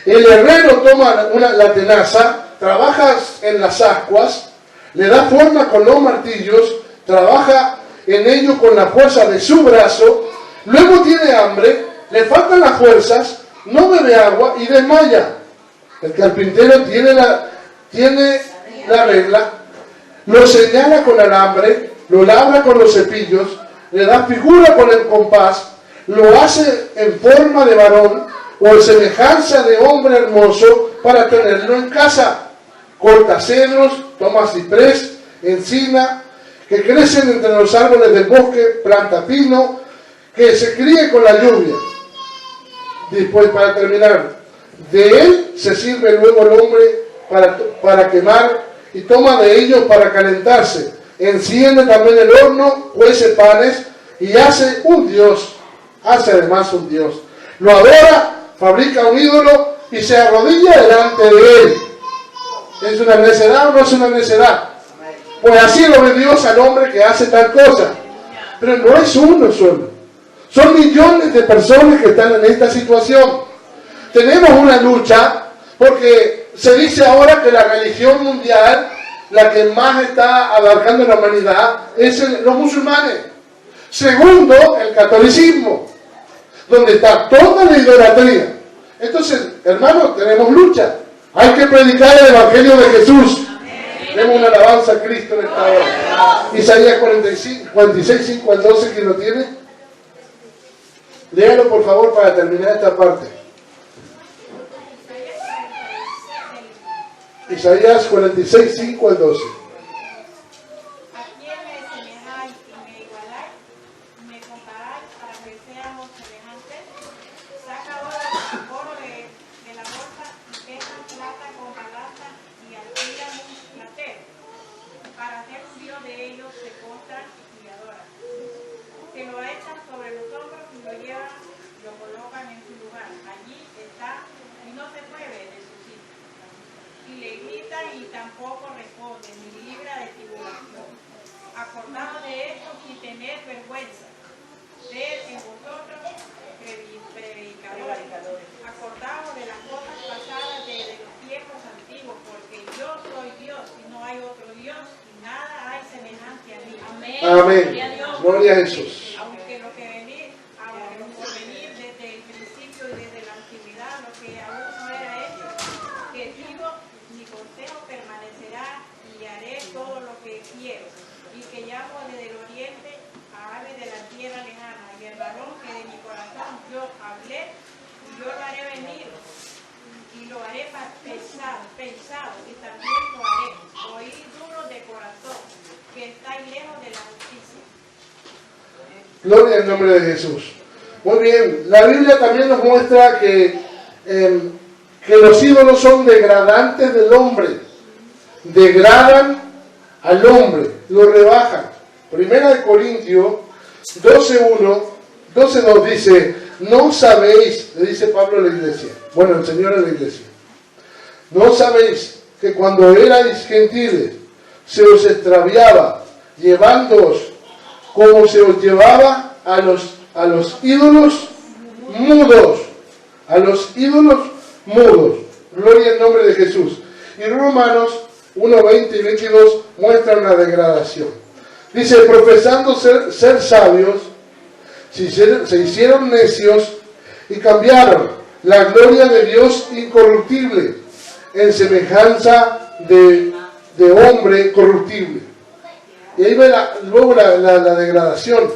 El herrero toma la tenaza, trabaja en las ascuas, le da forma con los martillos, trabaja en ello con la fuerza de su brazo, luego tiene hambre, le faltan las fuerzas, no bebe agua y desmaya. El carpintero tiene la regla, lo señala con alambre, lo labra con los cepillos, le da figura con el compás, lo hace en forma de varón o en semejanza de hombre hermoso para tenerlo en casa. Corta cedros, toma ciprés, encina, que crecen entre los árboles del bosque, planta pino, que se críe con la lluvia. Después, para terminar, de él se sirve luego el hombre para quemar y toma de ellos para calentarse. Enciende también el horno, cuece panes y hace un dios, hace además un dios. Lo adora, fabrica un ídolo y se arrodilla delante de él. ¿Es una necedad o no es una necedad? Pues así lo ve Dios al hombre que hace tal cosa. Pero no es uno solo. Son millones de personas que están en esta situación. Tenemos una lucha porque se dice ahora que la religión mundial, la que más está abarcando la humanidad, es los musulmanes. Segundo, el catolicismo, donde está toda la idolatría. Entonces, hermanos, tenemos lucha. Hay que predicar el Evangelio de Jesús. Demos una alabanza a Cristo en esta hora. Isaías 46, 5 al 12, ¿quién lo tiene? Léalo por favor para terminar esta parte. Isaías 46, 5 al 12. ¿A quién me semejáis y me igualáis? ¿Me comparáis para que seamos semejantes? Saca ahora el oro de la bolsa y pesa plata con balanza y alquila un plater. Para hacer un dios de ellos se postran y adoran. Se lo echan sobre los hombros y lo llevan, lo colocan en su lugar. Allí está y no se mueve de su sitio. Y le gritan y tampoco responde, ni libra de tribulación. Acordaos de esto y tened vergüenza. Sed en vosotros predicadores. Acordaos de las cosas pasadas de los tiempos antiguos, porque yo soy Dios y no hay otro Dios y nada hay semejante a mí. Amén. Amén. Gloria a Jesús. Aunque lo que venir desde el principio y desde la antigüedad consejo permanecerá y haré todo lo que quiero. Y que llamo desde el oriente a aves de la tierra lejana. Y el varón que de mi corazón yo hablé, yo lo haré venir. Y lo haré pensado, y también lo haré. Oíd duros de corazón, que estáis lejos de la justicia. Gloria al nombre de Jesús. Muy bien, la Biblia también nos muestra que los ídolos son degradantes del hombre. Degradan al hombre, lo rebajan. Primera de Corintios 12:2 dice, no sabéis, le dice Pablo a la iglesia, bueno, el Señor a la iglesia, no sabéis que cuando erais gentiles se os extraviaba, llevándoos como se os llevaba a los ídolos mudos, a los ídolos mudos. Gloria al nombre de Jesús. Y Romanos 1:20 y 22 muestran la degradación. Dice, profesando ser sabios, se hicieron necios y cambiaron la gloria de Dios incorruptible en semejanza de hombre corruptible. Y ahí ve luego la degradación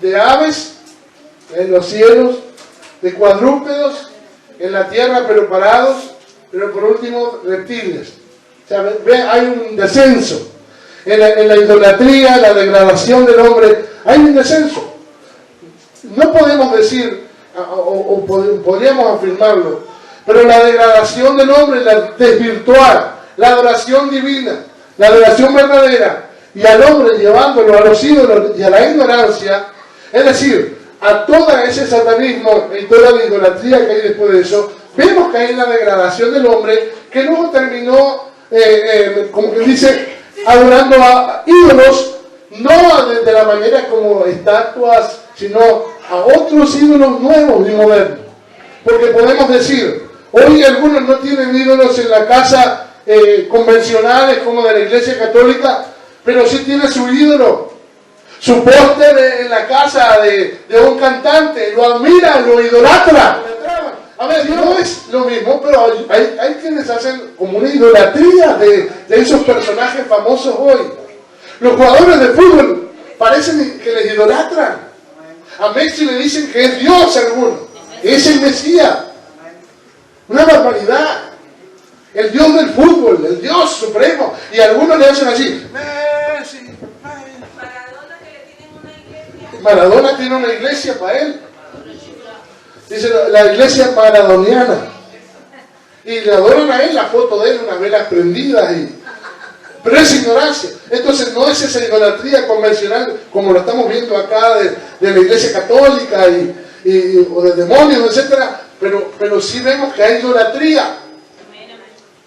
de aves en los cielos, de cuadrúpedos en la tierra pero parados, pero por último reptiles. O sea, hay un descenso en la idolatría, la degradación del hombre, hay un descenso. No podemos decir, o podríamos afirmarlo, pero la degradación del hombre, la desvirtuar la adoración divina, la adoración verdadera, y al hombre llevándolo a los ídolos y a la ignorancia, es decir, a todo ese satanismo y toda la idolatría que hay después de eso, vemos que hay una degradación del hombre que luego terminó, como que dice, adorando a ídolos, no de la manera como estatuas, sino a otros ídolos nuevos y modernos. Porque podemos decir, hoy algunos no tienen ídolos en la casa convencionales como de la Iglesia Católica, pero sí tiene su ídolo, su póster en la casa de un cantante, lo admira, lo idolatra. A ver, no es lo mismo, pero hay quienes hacen como una idolatría de esos personajes famosos hoy. Los jugadores de fútbol parecen que les idolatran. A Messi le dicen que es Dios alguno, es el Mesías. Una barbaridad. El Dios del fútbol, el Dios supremo. Y algunos le hacen así. Messi. Maradona tiene una iglesia para él. Dice la iglesia maradoniana. Y le adoran a él la foto de él, unas velas prendidas. Pero es ignorancia. Entonces no es esa idolatría convencional como lo estamos viendo acá de la iglesia católica o de demonios, etc. Pero sí vemos que hay idolatría.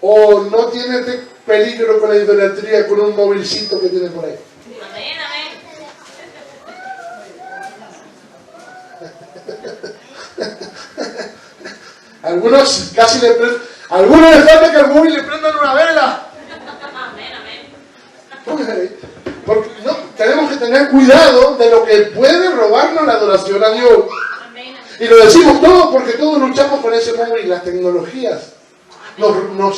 O no tiene peligro con la idolatría con un movilcito que tiene por ahí. Amén, amén. Algunos casi algunos les falta que al móvil le prendan una vela. Amén, amén. Porque no, tenemos que tener cuidado de lo que puede robarnos la adoración a Dios. Amén. Y lo decimos todo porque todos luchamos con ese móvil. Las tecnologías nos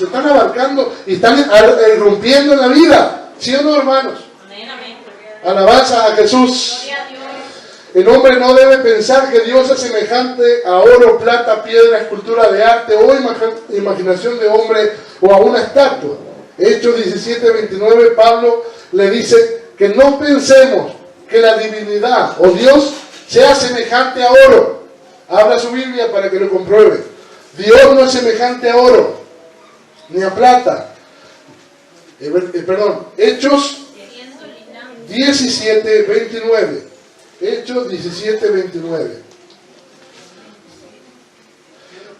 están abarcando y están irrumpiendo en la vida. ¿Sí o no, hermanos? Amén, amén. Alabanza a Jesús. Gloria a Dios. El hombre no debe pensar que Dios es semejante a oro, plata, piedra, escultura de arte o imaginación de hombre o a una estatua. Hechos 17:29, Pablo le dice que no pensemos que la divinidad o Dios sea semejante a oro. Abra su Biblia para que lo compruebe. Dios no es semejante a oro, ni a plata. Hechos 17:29. Hechos 17:29.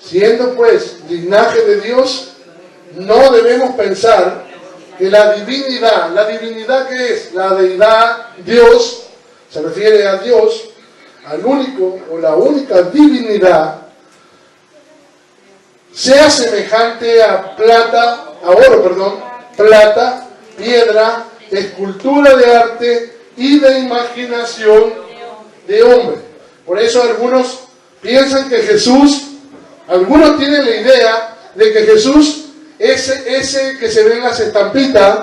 Siendo pues linaje de Dios, no debemos pensar que la divinidad que es la deidad, Dios, se refiere a Dios, al único o la única divinidad, sea semejante a plata, piedra, escultura de arte y de imaginación de hombre. Por eso algunos piensan que Jesús, algunos tienen la idea de que Jesús es ese que se ve en las estampitas,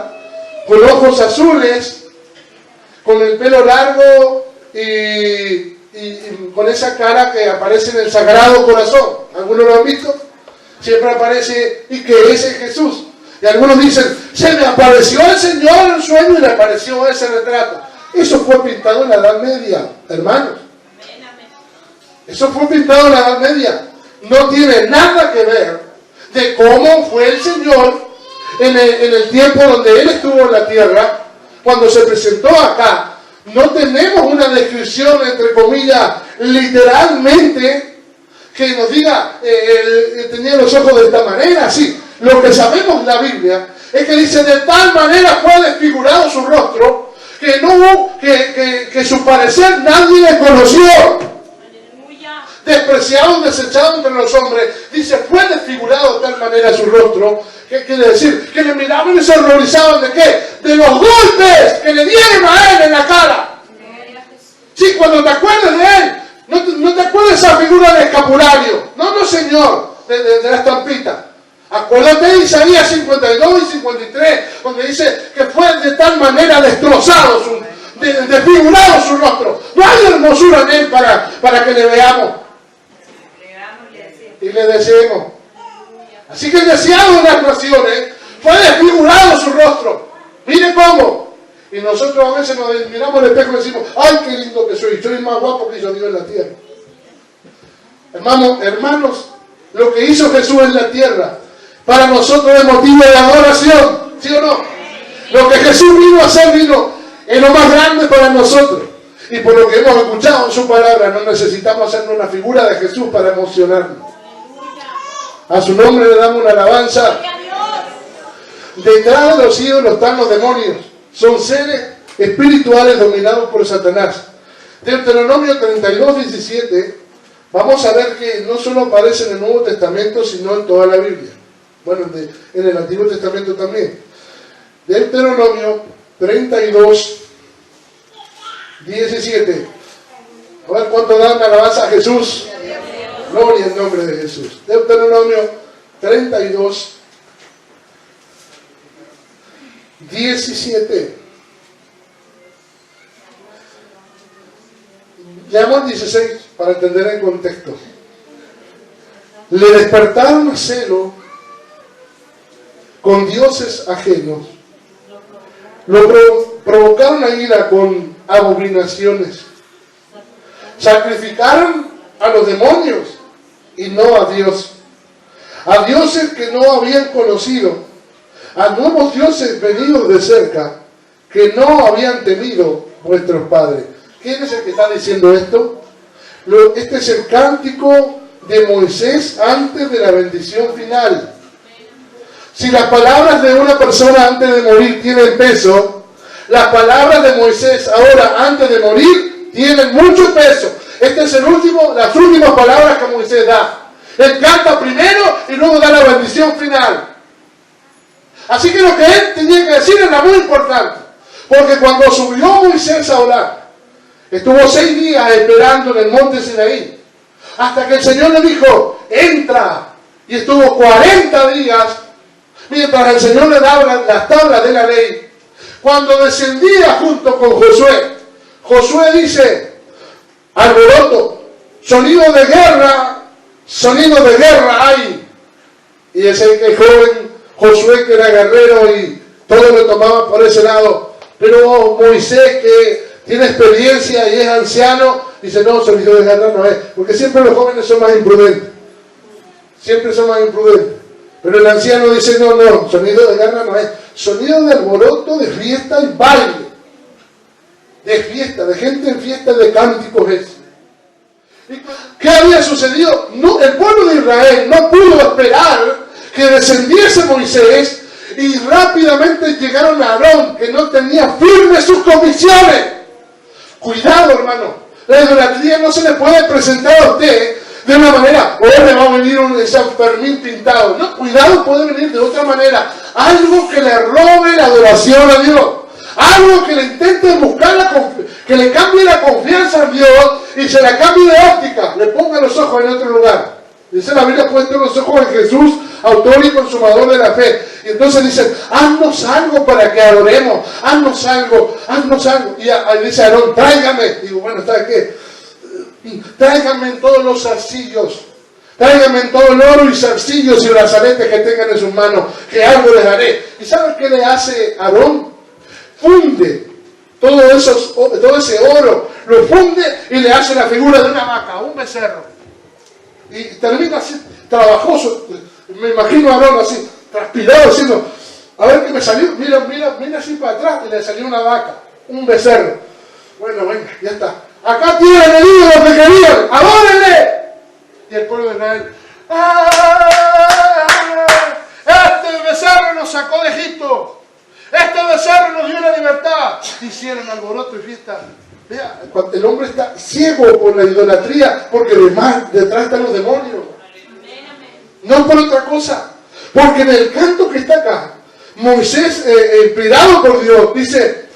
con ojos azules, con el pelo largo y con esa cara que aparece en el Sagrado Corazón. ¿Algunos lo han visto? Siempre aparece, y que ese es Jesús. Y algunos dicen, se me apareció el Señor en sueño y le apareció ese retrato. Eso fue pintado en la Edad Media, hermanos. Eso fue pintado en la Edad Media. No tiene nada que ver de cómo fue el Señor en el tiempo donde Él estuvo en la tierra, cuando se presentó acá. No tenemos una descripción, entre comillas, literalmente, que nos diga, tenía los ojos de esta manera, sí. Lo que sabemos en la Biblia es que dice, de tal manera fue desfigurado su rostro, que su parecer nadie le conoció. Despreciado, desechado entre los hombres, dice, fue desfigurado de tal manera su rostro, que quiere decir, que le miraban y se horrorizaban ¿de qué? De los golpes que le dieron a él en la cara. Sí, cuando te acuerdes de él, no te acuerdes de esa figura del escapulario, no señor, de la estampita. Acuérdate de Isaías 52 y 53, donde dice que fue de tal manera destrozado, desfigurado su rostro. No hay hermosura en él para que le veamos y le deseemos. Así que el deseado de las naciones fue desfigurado su rostro. Mire cómo. Y nosotros a veces nos miramos al espejo y decimos, ay, qué lindo que soy más guapo que hizo Dios en la tierra. Hermanos, lo que hizo Jesús en la tierra, para nosotros es motivo de adoración, ¿sí o no? Lo que Jesús vino a hacer, es lo más grande para nosotros. Y por lo que hemos escuchado en su palabra, no necesitamos hacernos una figura de Jesús para emocionarnos. A su nombre le damos una alabanza. Detrás de los ídolos están los demonios. Son seres espirituales dominados por Satanás. Deuteronomio 32, 17, vamos a ver que no solo aparece en el Nuevo Testamento, sino en toda la Biblia. Bueno, en el Antiguo Testamento también. Deuteronomio 32, 17. A ver cuánto dan alabanza a Jesús. Gloria en nombre de Jesús. Deuteronomio 32, 17. Llamo al 16 para entender el contexto. Le despertaron a celo con dioses ajenos. Lo provocaron a ira con abominaciones. Sacrificaron a los demonios y no a Dios. A dioses que no habían conocido. A nuevos dioses venidos de cerca que no habían temido vuestros padres. ¿Quién es el que está diciendo esto? Este es el cántico de Moisés antes de la bendición final. Si las palabras de una persona antes de morir tienen peso, las palabras de Moisés ahora antes de morir tienen mucho peso. Este es las últimas palabras que Moisés da. Él canta primero y luego da la bendición final. Así que lo que él tenía que decir era muy importante. Porque cuando subió Moisés a orar, estuvo 6 días esperando en el monte Sinaí. Hasta que el Señor le dijo, entra. Y estuvo 40 días mientras el Señor le daba las tablas de la ley. Cuando descendía junto con Josué, Josué dice, alboroto, sonido de guerra hay. Y ese que joven Josué, que era guerrero y todo lo tomaba por ese lado. Pero Moisés, que tiene experiencia y es anciano, dice, no, sonido de guerra no es. Porque siempre los jóvenes son más imprudentes. Siempre son más imprudentes. Pero el anciano dice, no, sonido de guerra no es. Sonido de alboroto, de fiesta y baile. De fiesta, de gente en fiesta, de cánticos es. ¿Qué había sucedido? No, el pueblo de Israel no pudo esperar que descendiese Moisés y rápidamente llegaron a Aarón, que no tenía firmes sus convicciones. Cuidado, hermano. La idolatría no se le puede presentar a usted de una manera, hoy le va a venir un San Fermín pintado. No, cuidado, puede venir de otra manera. Algo que le robe la adoración a Dios. Algo que le intente buscar, que le cambie la confianza en Dios y se la cambie de óptica, le ponga los ojos en otro lugar. Dice la Biblia, puesto los ojos en Jesús, autor y consumador de la fe. Y entonces dicen, haznos algo para que adoremos, haznos algo, haznos algo. Y ahí dice Aarón, tráigame. Digo, bueno, ¿sabes qué? Tráigame en todos los zarcillos, tráigame en todo el oro y zarcillos y brazaletes que tengan en sus manos, que algo les daré. ¿Y saben qué le hace Aarón? Funde todo ese oro, lo funde y le hace la figura de una vaca, un becerro. Y termina así, trabajoso. Me imagino a Aarón así, transpirado, diciendo, a ver qué me salió, mira así para atrás, y le salió una vaca, un becerro. Bueno, venga, ya está. Acá tienen el ídolo que querían, adórenle. Y el pueblo de Israel, ¡ah! Este becerro nos sacó de Egipto, este becerro nos dio la libertad. Hicieron alboroto y fiesta. Vea, el hombre está ciego por la idolatría, porque detrás están los demonios. No por otra cosa. Porque en el canto que está acá, Moisés, inspirado por Dios, dice,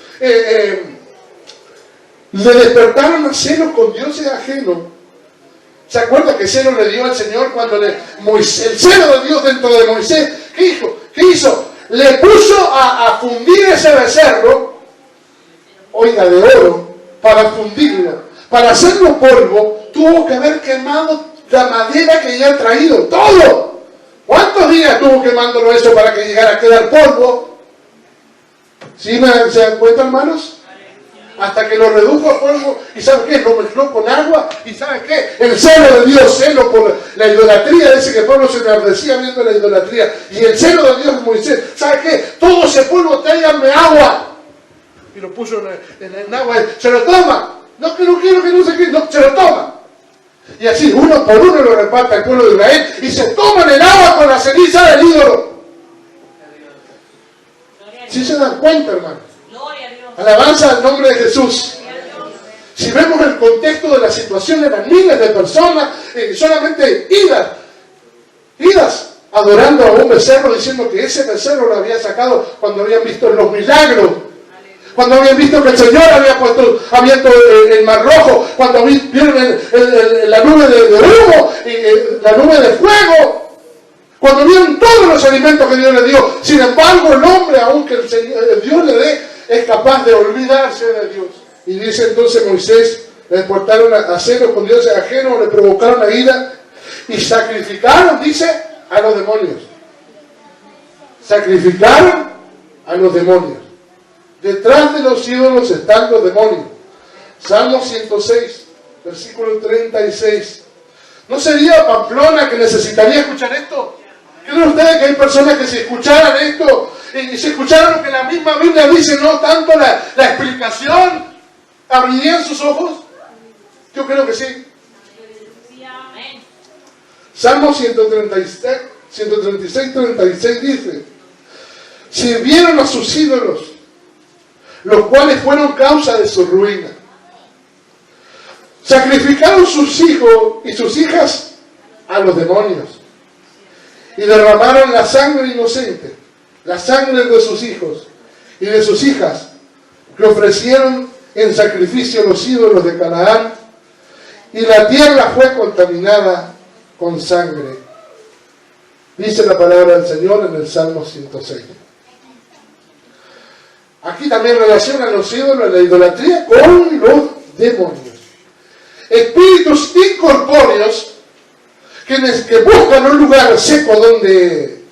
le despertaron a celos con dioses ajenos. ¿Se acuerda que celo le dio al Señor cuando el celo de Dios dentro de Moisés? ¿Qué hizo? Le puso a fundir ese becerro, oiga, de oro, para fundirlo, para hacerlo polvo. Tuvo que haber quemado la madera que ya ha traído, todo. ¿Cuántos días tuvo quemándolo eso para que llegara a quedar polvo? ¿Sí se dan cuenta, hermanos? Hasta que lo redujo a polvo, y ¿sabe qué? Lo mezcló con agua, y ¿sabe qué? El celo de Dios, celo por la idolatría, dice que el pueblo se enardecía viendo la idolatría, y el celo de Dios, Moisés, ¿sabe qué? Todo ese polvo, tráiganme agua. Y lo puso en agua, se lo toma. No, que no quiero, que no sé qué, no, se lo toma. Y así, uno por uno lo reparte al pueblo de Israel, y se toman el agua con la ceniza del ídolo. ¿Sí se dan cuenta, hermano? Alabanza al nombre de Jesús. Si vemos el contexto de la situación, eran miles de personas, solamente idas adorando a un becerro, diciendo que ese becerro lo había sacado cuando habían visto los milagros, cuando habían visto que el Señor había abierto el mar rojo, cuando vieron la nube de humo y la nube de fuego, cuando vieron todos los alimentos que Dios le dio. Sin embargo, el hombre, aunque Dios le dé, es capaz de olvidarse de Dios. Y dice entonces Moisés, le deportaron a celos con dioses ajenos, le provocaron la ira y sacrificaron, dice, a los demonios. Sacrificaron a los demonios. Detrás de los ídolos están los demonios. Salmo 106, versículo 36. ¿No sería Pamplona que necesitaría escuchar esto? ¿Creen ustedes que hay personas que si escucharan esto y si escucharan lo que la misma Biblia dice, no tanto la explicación, abrirían sus ojos? Yo creo que sí. Salmo 136, 36 dice, sirvieron a sus ídolos, los cuales fueron causa de su ruina. Sacrificaron sus hijos y sus hijas a los demonios y derramaron la sangre inocente, la sangre de sus hijos y de sus hijas, que ofrecieron en sacrificio a los ídolos de Canaán, y la tierra fue contaminada con sangre. Dice la palabra del Señor en el Salmo 106. Aquí también relacionan los ídolos, la idolatría, con los demonios. Espíritus incorpóreos que buscan un lugar seco donde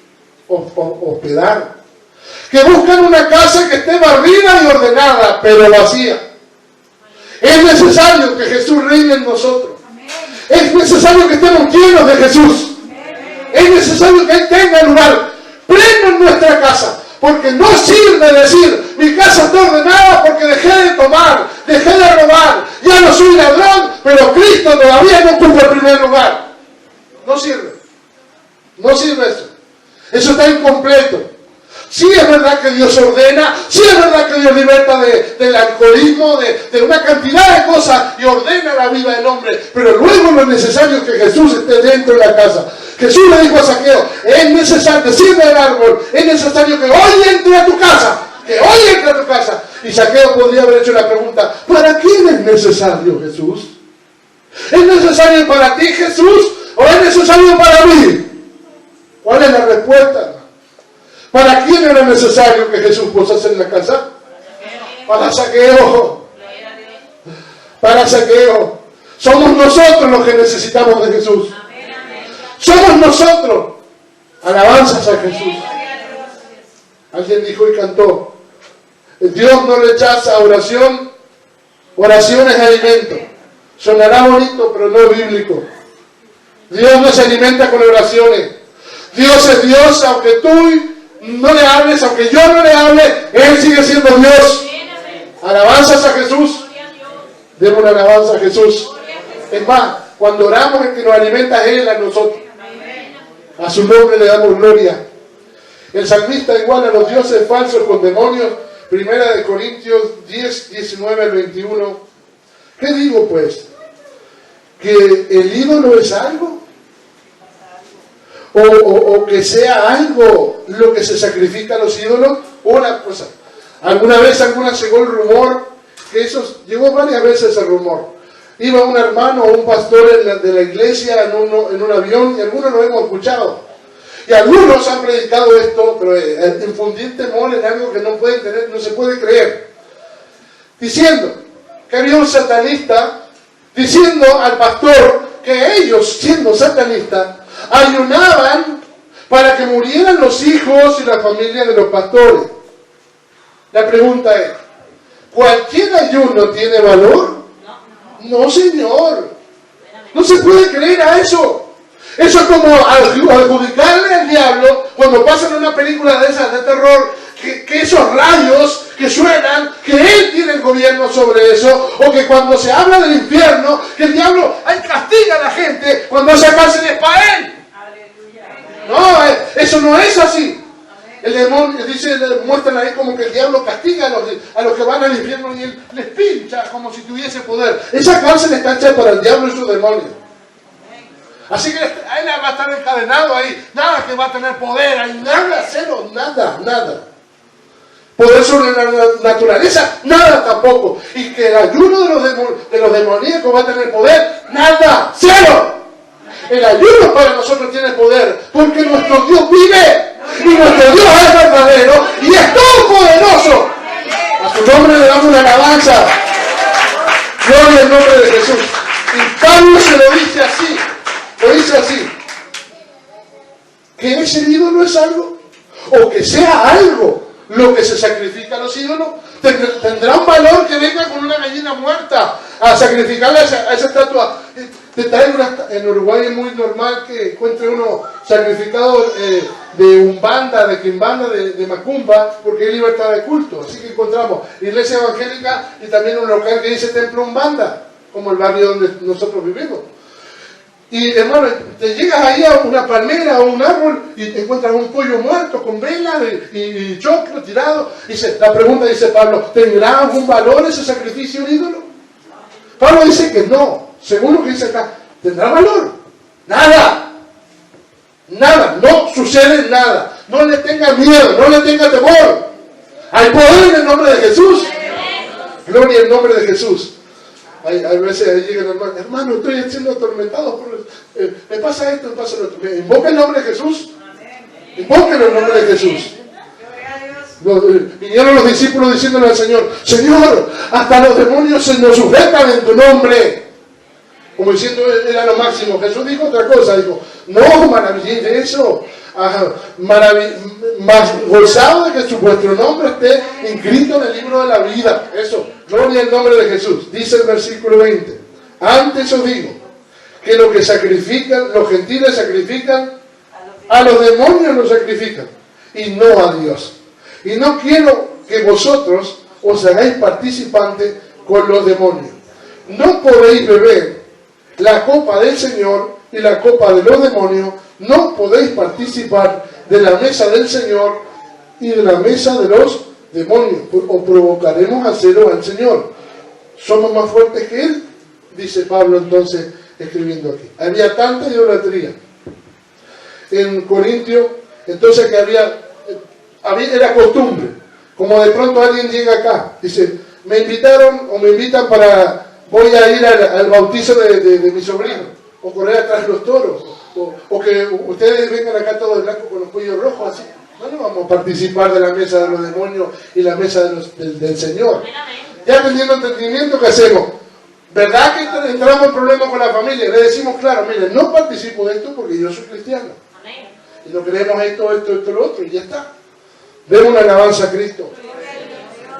hospedar, que buscan una casa que esté barrida y ordenada, pero vacía. Es necesario que Jesús reine en nosotros. Es necesario que estemos llenos de Jesús. Es necesario que Él tenga lugar pleno en nuestra casa. Porque no sirve decir, mi casa está ordenada porque dejé de tomar, dejé de robar, ya no soy ladrón, pero Cristo todavía no ocupa el primer lugar. No sirve. No sirve eso. Eso está incompleto. Sí es verdad que Dios ordena, sí es verdad que Dios liberta del alcoholismo, de una cantidad de cosas y ordena la vida del hombre, pero luego no es necesario que Jesús esté dentro de la casa. Jesús le dijo a Zaqueo, es necesario, desciende del árbol, es necesario que hoy entre a tu casa, que hoy entre a tu casa. Y Zaqueo podría haber hecho la pregunta, ¿para quién es necesario Jesús? ¿Es necesario para ti Jesús ¿O es necesario para mí? ¿Cuál es la respuesta? ¿Para quién era necesario que Jesús posase en la casa? Para Zaqueo. Para Zaqueo. Somos nosotros los que necesitamos de Jesús. Somos nosotros. Alabanzas a Jesús. Alguien dijo y cantó: Dios no rechaza oración. Oración es alimento. Sonará bonito, pero no bíblico. Dios no se alimenta con oraciones. Dios es Dios, aunque tú no le hables, aunque yo no le hable, Él sigue siendo Dios. Alabanzas a Jesús. Demos una alabanza a Jesús. Es más, cuando oramos, el que nos alimenta es Él a nosotros. A su nombre le damos gloria. El salmista iguala a los dioses falsos con demonios. Primera de Corintios 10, 19 al 21. ¿Qué digo pues? ¿Que el ídolo es algo? O que sea algo lo que se sacrifica a los ídolos. Una cosa, alguna vez llegó el rumor, que eso llegó varias veces el rumor. Iba un hermano o un pastor de la iglesia en un avión, y algunos lo hemos escuchado. Y algunos han predicado esto, pero infundir temor en algo que no pueden tener, no se puede creer. Diciendo que había un satanista, diciendo al pastor que ellos, siendo satanistas, ayunaban para que murieran los hijos y la familia de los pastores. La pregunta es: ¿cualquier ayuno tiene valor? No, señor. No se puede creer a eso. Eso es como adjudicarle al diablo, cuando pasan una película de esas de terror, que esos rayos que suenan, que él tiene el gobierno sobre eso, o que cuando se habla del infierno, que el diablo castiga a la gente cuando esa cárcel es para él. No, eso no es así. El demonio, muestran ahí como que el diablo castiga a los que van al infierno y él les pincha como si tuviese poder. Esa cárcel está hecha para el diablo y sus demonios. Así que él va a estar encadenado ahí. Nada que va a tener poder ahí. Nada, cero, nada. Poder sobre la naturaleza, nada tampoco. Y que el ayuno de los demoníacos va a tener poder, nada, cero. El ayuno para nosotros tiene poder, porque nuestro Dios vive. Y nuestro Dios es verdadero y es todopoderoso. A su nombre le damos una alabanza. Gloria al nombre de Jesús. Y Pablo se lo dice así. Lo dice así: que ese ídolo es algo, o que sea algo lo que se sacrifica a los ídolos. Tendrá un valor que venga con una gallina muerta a sacrificarle a esa estatua. En Uruguay es muy normal que encuentre uno sacrificado de Umbanda, de Quimbanda, de Macumba, porque hay libertad de culto. Así que encontramos iglesia evangélica y también un local que dice templo Umbanda, como el barrio donde nosotros vivimos. Y hermano, te llegas ahí a una palmera o un árbol y te encuentras un pollo muerto con vela y choclo tirado. La pregunta dice Pablo: ¿tendrá algún valor ese sacrificio un ídolo? Pablo dice que no. Según lo que dice acá, ¿tendrá valor? Nada, no sucede nada. No le tenga miedo, no le tenga temor. Hay poder en el nombre de Jesús. Gloria al nombre de Jesús. Hay veces ahí llegan hermano, estoy siendo atormentado, me pasa esto, me pasa lo otro. Invoca el nombre de Jesús. Invoquen el nombre de Jesús. Vinieron los discípulos diciéndole al Señor: Señor, hasta los demonios se nos sujetan en tu nombre. Como diciendo, era lo máximo. Jesús dijo otra cosa, dijo: no, maravilléis de eso. Más gozado de que vuestro nombre esté inscrito en el libro de la vida. Eso, gloria al nombre de Jesús. Dice el versículo 20: antes os digo que lo que sacrifican, los gentiles sacrifican, a los demonios los sacrifican, y no a Dios. Y no quiero que vosotros os hagáis participantes con los demonios. No podéis beber la copa del Señor y la copa de los demonios. No podéis participar de la mesa del Señor y de la mesa de los demonios, o provocaremos a celo al Señor. Somos más fuertes que Él, dice Pablo entonces escribiendo aquí. Había tanta idolatría en Corintio, entonces que era costumbre. Como de pronto alguien llega acá, dice: me invitaron o me invitan voy a ir al bautizo de mi sobrino. o correr atrás de los toros, o que ustedes vengan acá todos de blanco con los cuellos rojos, así. No vamos a participar de la mesa de los demonios y la mesa del Señor. Ya teniendo entendimiento, ¿qué hacemos? ¿Verdad que entramos en problemas con la familia? Le decimos claro, miren, no participo de esto porque yo soy cristiano. Y no creemos esto, lo otro, y ya está. Demos una alabanza a Cristo.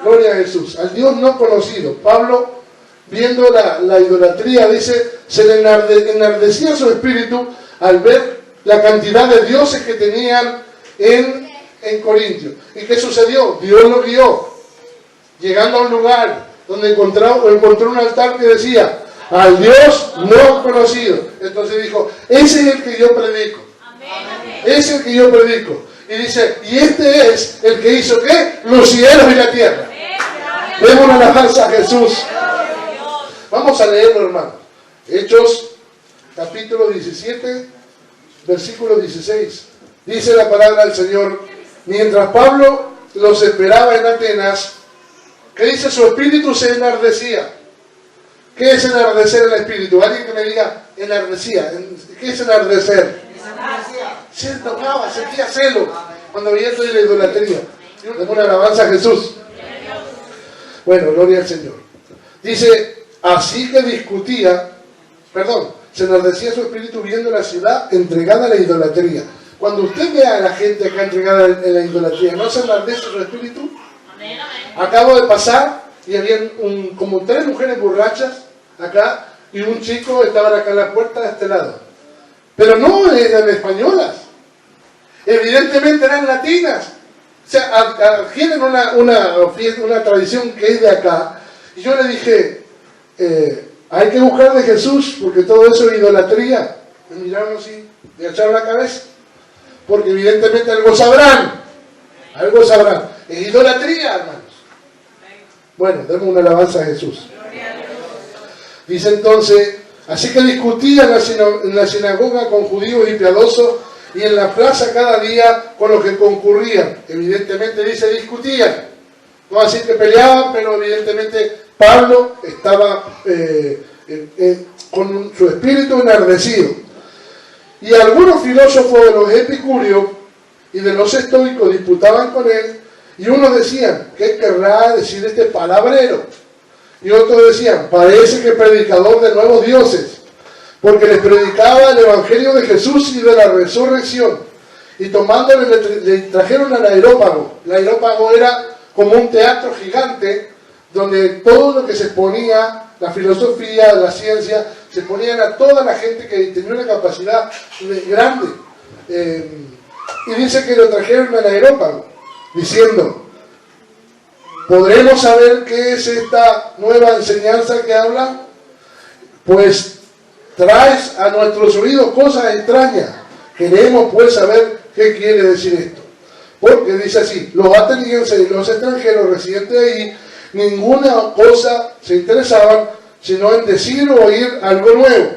Gloria a Jesús. Al Dios no conocido. Pablo, viendo la idolatría, dice, se le enardecía su espíritu al ver la cantidad de dioses que tenían en Corintio. ¿Y qué sucedió? Dios lo guió, llegando a un lugar donde encontró un altar que decía, al Dios no conocido. Entonces dijo, ese es el que yo predico. Ese es el que yo predico. Y dice, y este es el que hizo ¿qué? Los cielos y la tierra. Demos una alabanza a Jesús. Vamos a leerlo, hermano. Hechos, capítulo 17, versículo 16. Dice la palabra del Señor, mientras Pablo los esperaba en Atenas, ¿qué dice? Su espíritu se enardecía. ¿Qué es enardecer el espíritu? Alguien que me diga, enardecía. ¿Qué es enardecer? Se tocaba, sentía celo cuando veía esto de la idolatría. Demos una alabanza a Jesús. Bueno, gloria al Señor. Dice, así que discutía, se enardecía su espíritu viendo la ciudad entregada a la idolatría. Cuando usted vea a la gente acá entregada en la idolatría, ¿no se enardece su espíritu? Acabo de pasar y había como 3 mujeres borrachas acá y un chico estaban acá en la puerta de este lado. Pero no eran españolas, evidentemente eran latinas. O sea, adquieren una tradición que es de acá. Y yo le dije, hay que buscar de Jesús, porque todo eso es idolatría. Me miraron así, me echaron la cabeza, porque evidentemente algo sabrán. Es idolatría, hermanos. Bueno, demos una alabanza a Jesús. Dice entonces, así que discutían en la sinagoga con judíos y piadosos, y en la plaza cada día con los que concurrían. Evidentemente dice discutían. No así que peleaban, pero evidentemente Pablo estaba con su espíritu enardecido. Y algunos filósofos de los epicúreos y de los estoicos disputaban con él, y unos decían, ¿qué querrá decir este palabrero? Y otros decían, parece que predicador de nuevos dioses, porque les predicaba el evangelio de Jesús y de la resurrección. Y tomándole le trajeron al Areópago. El Areópago era como un teatro gigante donde todo lo que se exponía, la filosofía, la ciencia, se ponían a toda la gente que tenía una capacidad grande. Y dice que lo trajeron al Areópago, diciendo, ¿podremos saber qué es esta nueva enseñanza que habla? Pues traes a nuestros oídos cosas extrañas. Queremos pues saber qué quiere decir esto. Porque dice así, los atenienses y los extranjeros residentes ahí, ninguna cosa se interesaban, sino en decir o oír algo nuevo.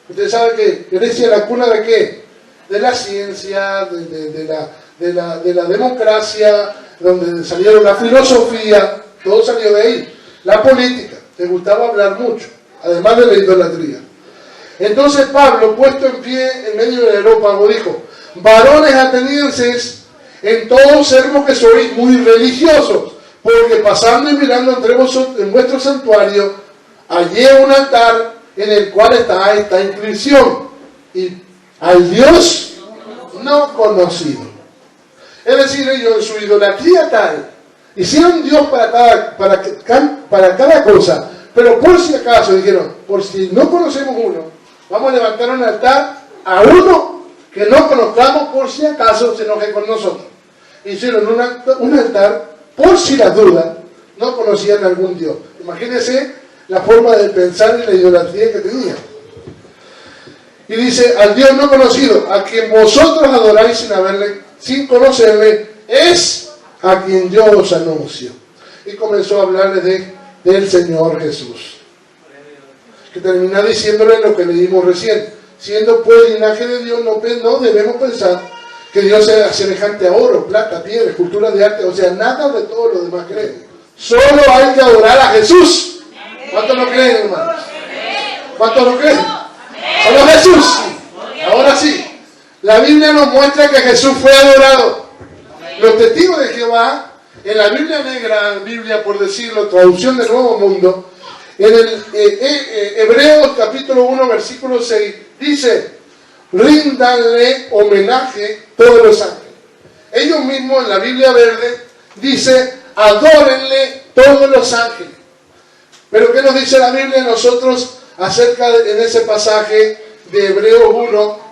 Ustedes saben que Grecia es la cuna de ¿qué? De la ciencia, de la democracia, donde salieron la filosofía, todo salió de ahí. La política, les gustaba hablar mucho, además de la idolatría. Entonces Pablo, puesto en pie en medio del Areópago, dijo, varones atenienses, en todo observo que sois muy religiosos, porque pasando y mirando entre vosotros, en vuestro santuario, hallé un altar en el cual está esta inscripción, y al Dios no conocido. Es decir, ellos en su idolatría tal, hicieron Dios para cada cosa, pero por si acaso dijeron, por si no conocemos uno, vamos a levantar un altar a uno que no conozcamos por si acaso se enoje con nosotros. Hicieron un altar por si las dudas no conocían algún Dios. Imagínense la forma de pensar y la idolatría que tenían. Y dice, al Dios no conocido, a quien vosotros adoráis sin conocerle, es a quien yo os anuncio. Y comenzó a hablarles del Señor Jesús, que termina diciéndole lo que leímos recién. Siendo pues linaje de Dios, no debemos pensar que Dios sea semejante a oro, plata, piedra, escultura de arte, o sea, nada de todo lo demás creen. Solo hay que adorar a Jesús. ¿Cuántos lo creen, hermanos? ¿Cuántos lo creen? Solo Jesús. Ahora sí, la Biblia nos muestra que Jesús fue adorado. Los testigos de Jehová, en la Biblia negra, Biblia por decirlo, traducción del Nuevo Mundo, en el Hebreos capítulo 1, versículo 6, dice, ríndanle homenaje todos los ángeles. Ellos mismos en la Biblia verde dice, adórenle todos los ángeles. Pero ¿qué nos dice la Biblia a nosotros acerca en ese pasaje de Hebreos 1?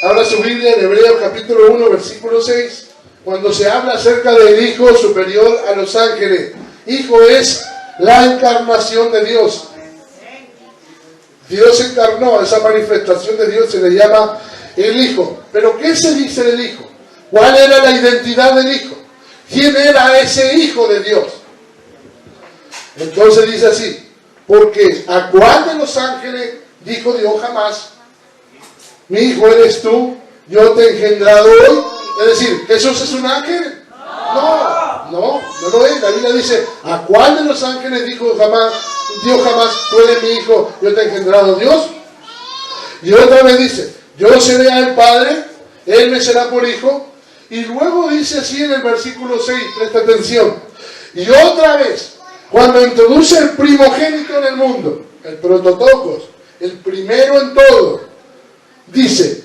Habla su Biblia en Hebreos capítulo 1, versículo 6, cuando se habla acerca del Hijo superior a los ángeles. Hijo es la encarnación de Dios. Dios encarnó, esa manifestación de Dios se le llama el Hijo. Pero ¿qué se dice del Hijo? ¿Cuál era la identidad del Hijo? ¿Quién era ese Hijo de Dios? Entonces dice así, porque ¿a cuál de los ángeles dijo Dios jamás? Mi hijo eres tú, yo te he engendrado hoy? Es decir, ¿Jesús es un ángel? No lo es. La Biblia dice, ¿a cuál de los ángeles dijo jamás, Dios jamás, tú eres mi hijo, yo te he engendrado Dios? Y otra vez dice, yo seré al Padre, Él me será por hijo. Y luego dice así en el versículo 6, presta atención. Y otra vez, cuando introduce el primogénito en el mundo, el prototocos, el primero en todo, dice,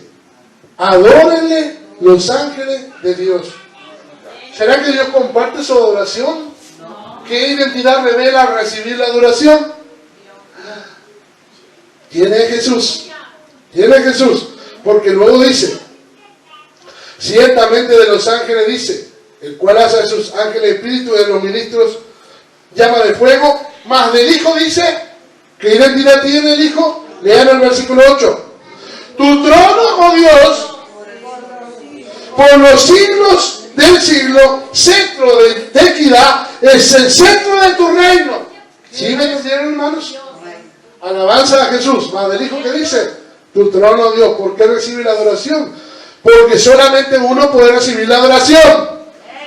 adórenle los ángeles de Dios. ¿Será que Dios comparte su adoración? ¿Qué identidad revela al recibir la adoración? ¿Quién es Jesús? ¿Quién es Jesús? Porque luego dice, ciertamente de los ángeles dice, el cual hace a sus ángeles espíritu y de los ministros llama de fuego, más del Hijo dice, ¿qué identidad tiene el Hijo? Lean el versículo 8. Tu trono, oh Dios, por los siglos del siglo, centro de equidad, es el centro de tu reino. ¿Sí me entendieron, hermanos? Alabanza a Jesús, más del Hijo que dice, tu trono, Dios. ¿Por qué recibe la adoración? Porque solamente uno puede recibir la adoración.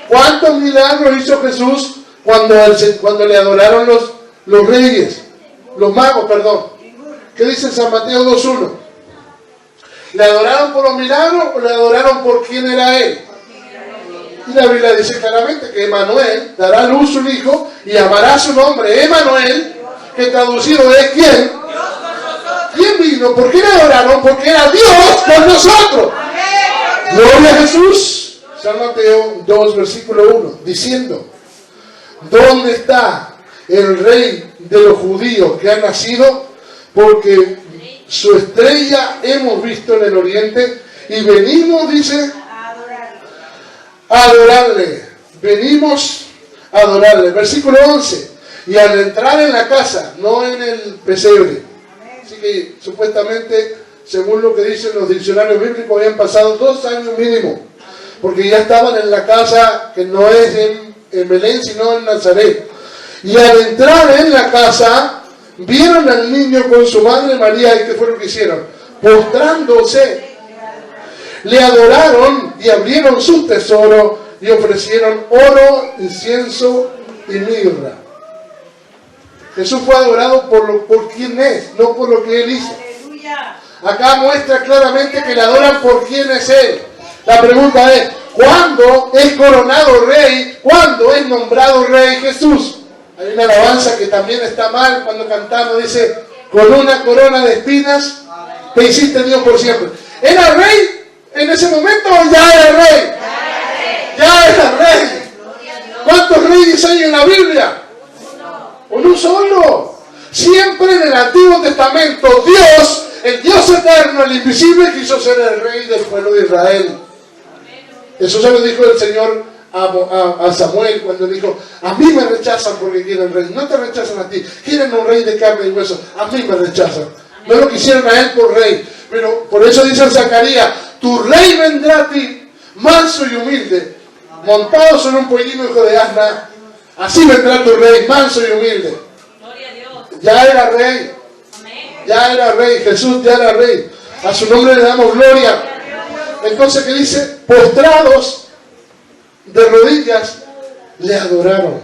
¿Cuántos milagros hizo Jesús cuando le adoraron los reyes? Los magos, perdón. ¿Qué dice en San Mateo 2.1? ¿Le adoraron por los milagros o le adoraron por quién era Él? Y la Biblia dice claramente que Emmanuel dará a luz un hijo y llamará su nombre Emmanuel, que traducido es ¿quién? ¿Quién vino? ¿Por qué le adoraron? Porque era Dios con nosotros. Gloria a Jesús. San Mateo 2, versículo 1, diciendo, ¿dónde está el rey de los judíos que ha nacido? Porque su estrella hemos visto en el oriente y venimos, dice, a adorarle. Venimos a adorarle. Versículo 11. Y al entrar en la casa, no en el pesebre. Así que supuestamente, según lo que dicen los diccionarios bíblicos, habían pasado 2 años mínimo. Porque ya estaban en la casa que no es en Belén, sino en Nazaret. Y al entrar en la casa, vieron al niño con su madre María. ¿Y qué fue lo que hicieron? Postrándose, le adoraron y abrieron sus tesoros y ofrecieron oro, incienso y mirra. Jesús fue adorado por quien es, no por lo que Él hizo. Acá muestra claramente que le adoran por quién es Él. La pregunta es, ¿cuándo es coronado rey? ¿Cuándo es nombrado rey Jesús? Hay una alabanza que también está mal cuando cantamos, dice, con una corona de espinas te hiciste Dios por siempre. ¿Era rey en ese momento o ya era rey? Ya era rey. ¿Cuántos reyes hay en la Biblia? Uno solo. Siempre en el Antiguo Testamento Dios, el Dios eterno, el invisible, quiso ser el rey del pueblo de Israel. Eso se lo dijo el Señor a Samuel cuando dijo, a mí me rechazan porque quieren rey, no te rechazan a ti, quieren un rey de carne y hueso, a mí me rechazan. No lo quisieron a él por rey, pero por eso dice en Zacarías, tu rey vendrá a ti, manso y humilde, montado sobre un pollino hijo de asna, así vendrá tu rey, manso y humilde. Ya era rey, ya era rey, Jesús ya era rey, a su nombre le damos gloria. Entonces, ¿qué dice? Postrados de rodillas, le adoraron.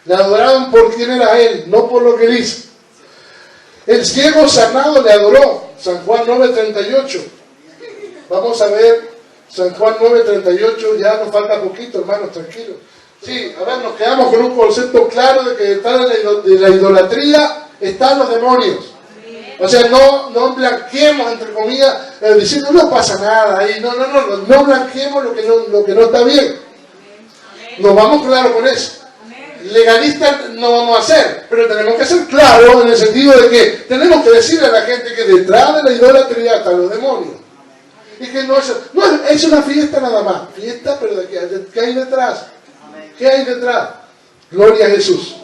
Le adoraron por quién era Él, no por lo que él hizo. El ciego sanado le adoró. San Juan 9:38. Vamos a ver San Juan 9:38. Ya nos falta poquito, hermanos, tranquilos. Sí, a ver, nos quedamos con un concepto claro de que detrás de la idolatría están los demonios. O sea, no blanqueemos, entre comillas, diciendo no pasa nada ahí. No blanqueemos lo que no está bien. Nos vamos claro con eso. Legalistas no vamos a ser, pero tenemos que ser claros en el sentido de que tenemos que decirle a la gente que detrás de la idolatría están los demonios. Y que no es una fiesta nada más. Fiesta, pero ¿qué hay detrás? ¿Qué hay detrás? Gloria a Jesús.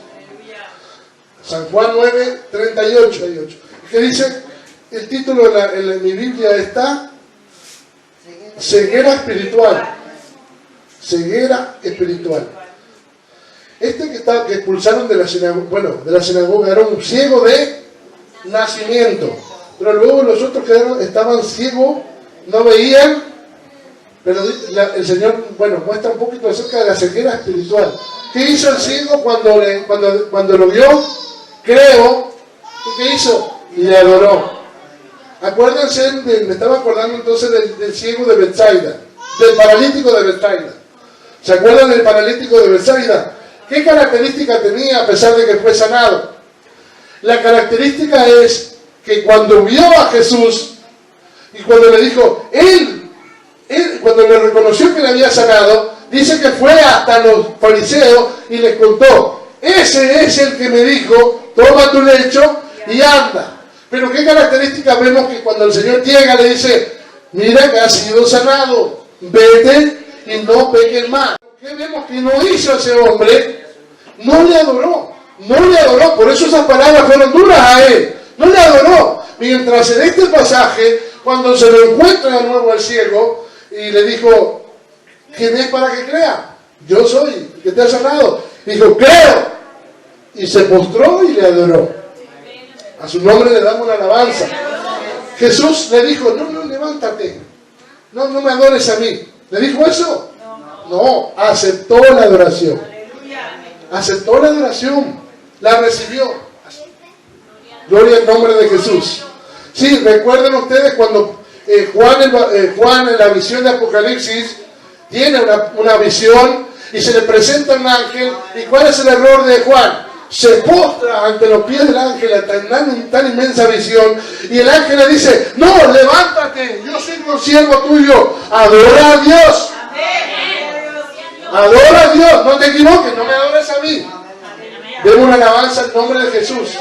San Juan 9:38. ¿Qué dice? El título en mi Biblia está ceguera espiritual. Ceguera espiritual. Este que expulsaron de la sinagoga era un ciego de nacimiento. Pero luego los otros que estaban ciegos, no veían. Pero el Señor, muestra un poquito acerca de la ceguera espiritual. ¿Qué hizo el ciego cuando lo vio? Creo. ¿Y qué hizo? Le adoró. Acuérdense, me estaba acordando entonces del ciego de Betsaida, del paralítico de Betsaida. ¿Se acuerdan del paralítico de Betsaida? ¿Qué característica tenía a pesar de que fue sanado? La característica es que cuando vio a Jesús y cuando le dijo, él cuando le reconoció que le había sanado, dice que fue hasta los fariseos y les contó, ese es el que me dijo, toma tu lecho y anda. Pero qué características vemos que cuando el Señor llega le dice, mira que has sido sanado, vete y no peques más. ¿Qué vemos que no hizo ese hombre? No le adoró, por eso esas palabras fueron duras a él, no le adoró. Mientras en este pasaje, cuando se lo encuentra de nuevo al ciego y le dijo, ¿quién es para que crea? Yo soy, el que te ha sanado. Dijo, creo. Y se postró y le adoró. A su nombre le damos una alabanza. Jesús le dijo, no, levántate, no me adores a mí. ¿Le dijo eso? No, aceptó la adoración. Aceptó la adoración, la recibió. Gloria al nombre de Jesús. Sí, recuerden ustedes cuando Juan en la visión de Apocalipsis tiene una visión y se le presenta un ángel. ¿Y cuál es el error de Juan? Se postra ante los pies del ángel en tan inmensa visión y el ángel le dice, no, levántate, yo soy un siervo tuyo, adora a Dios. Adora a Dios, no te equivoques, no me adores a mí. Demos una alabanza en nombre de Jesús.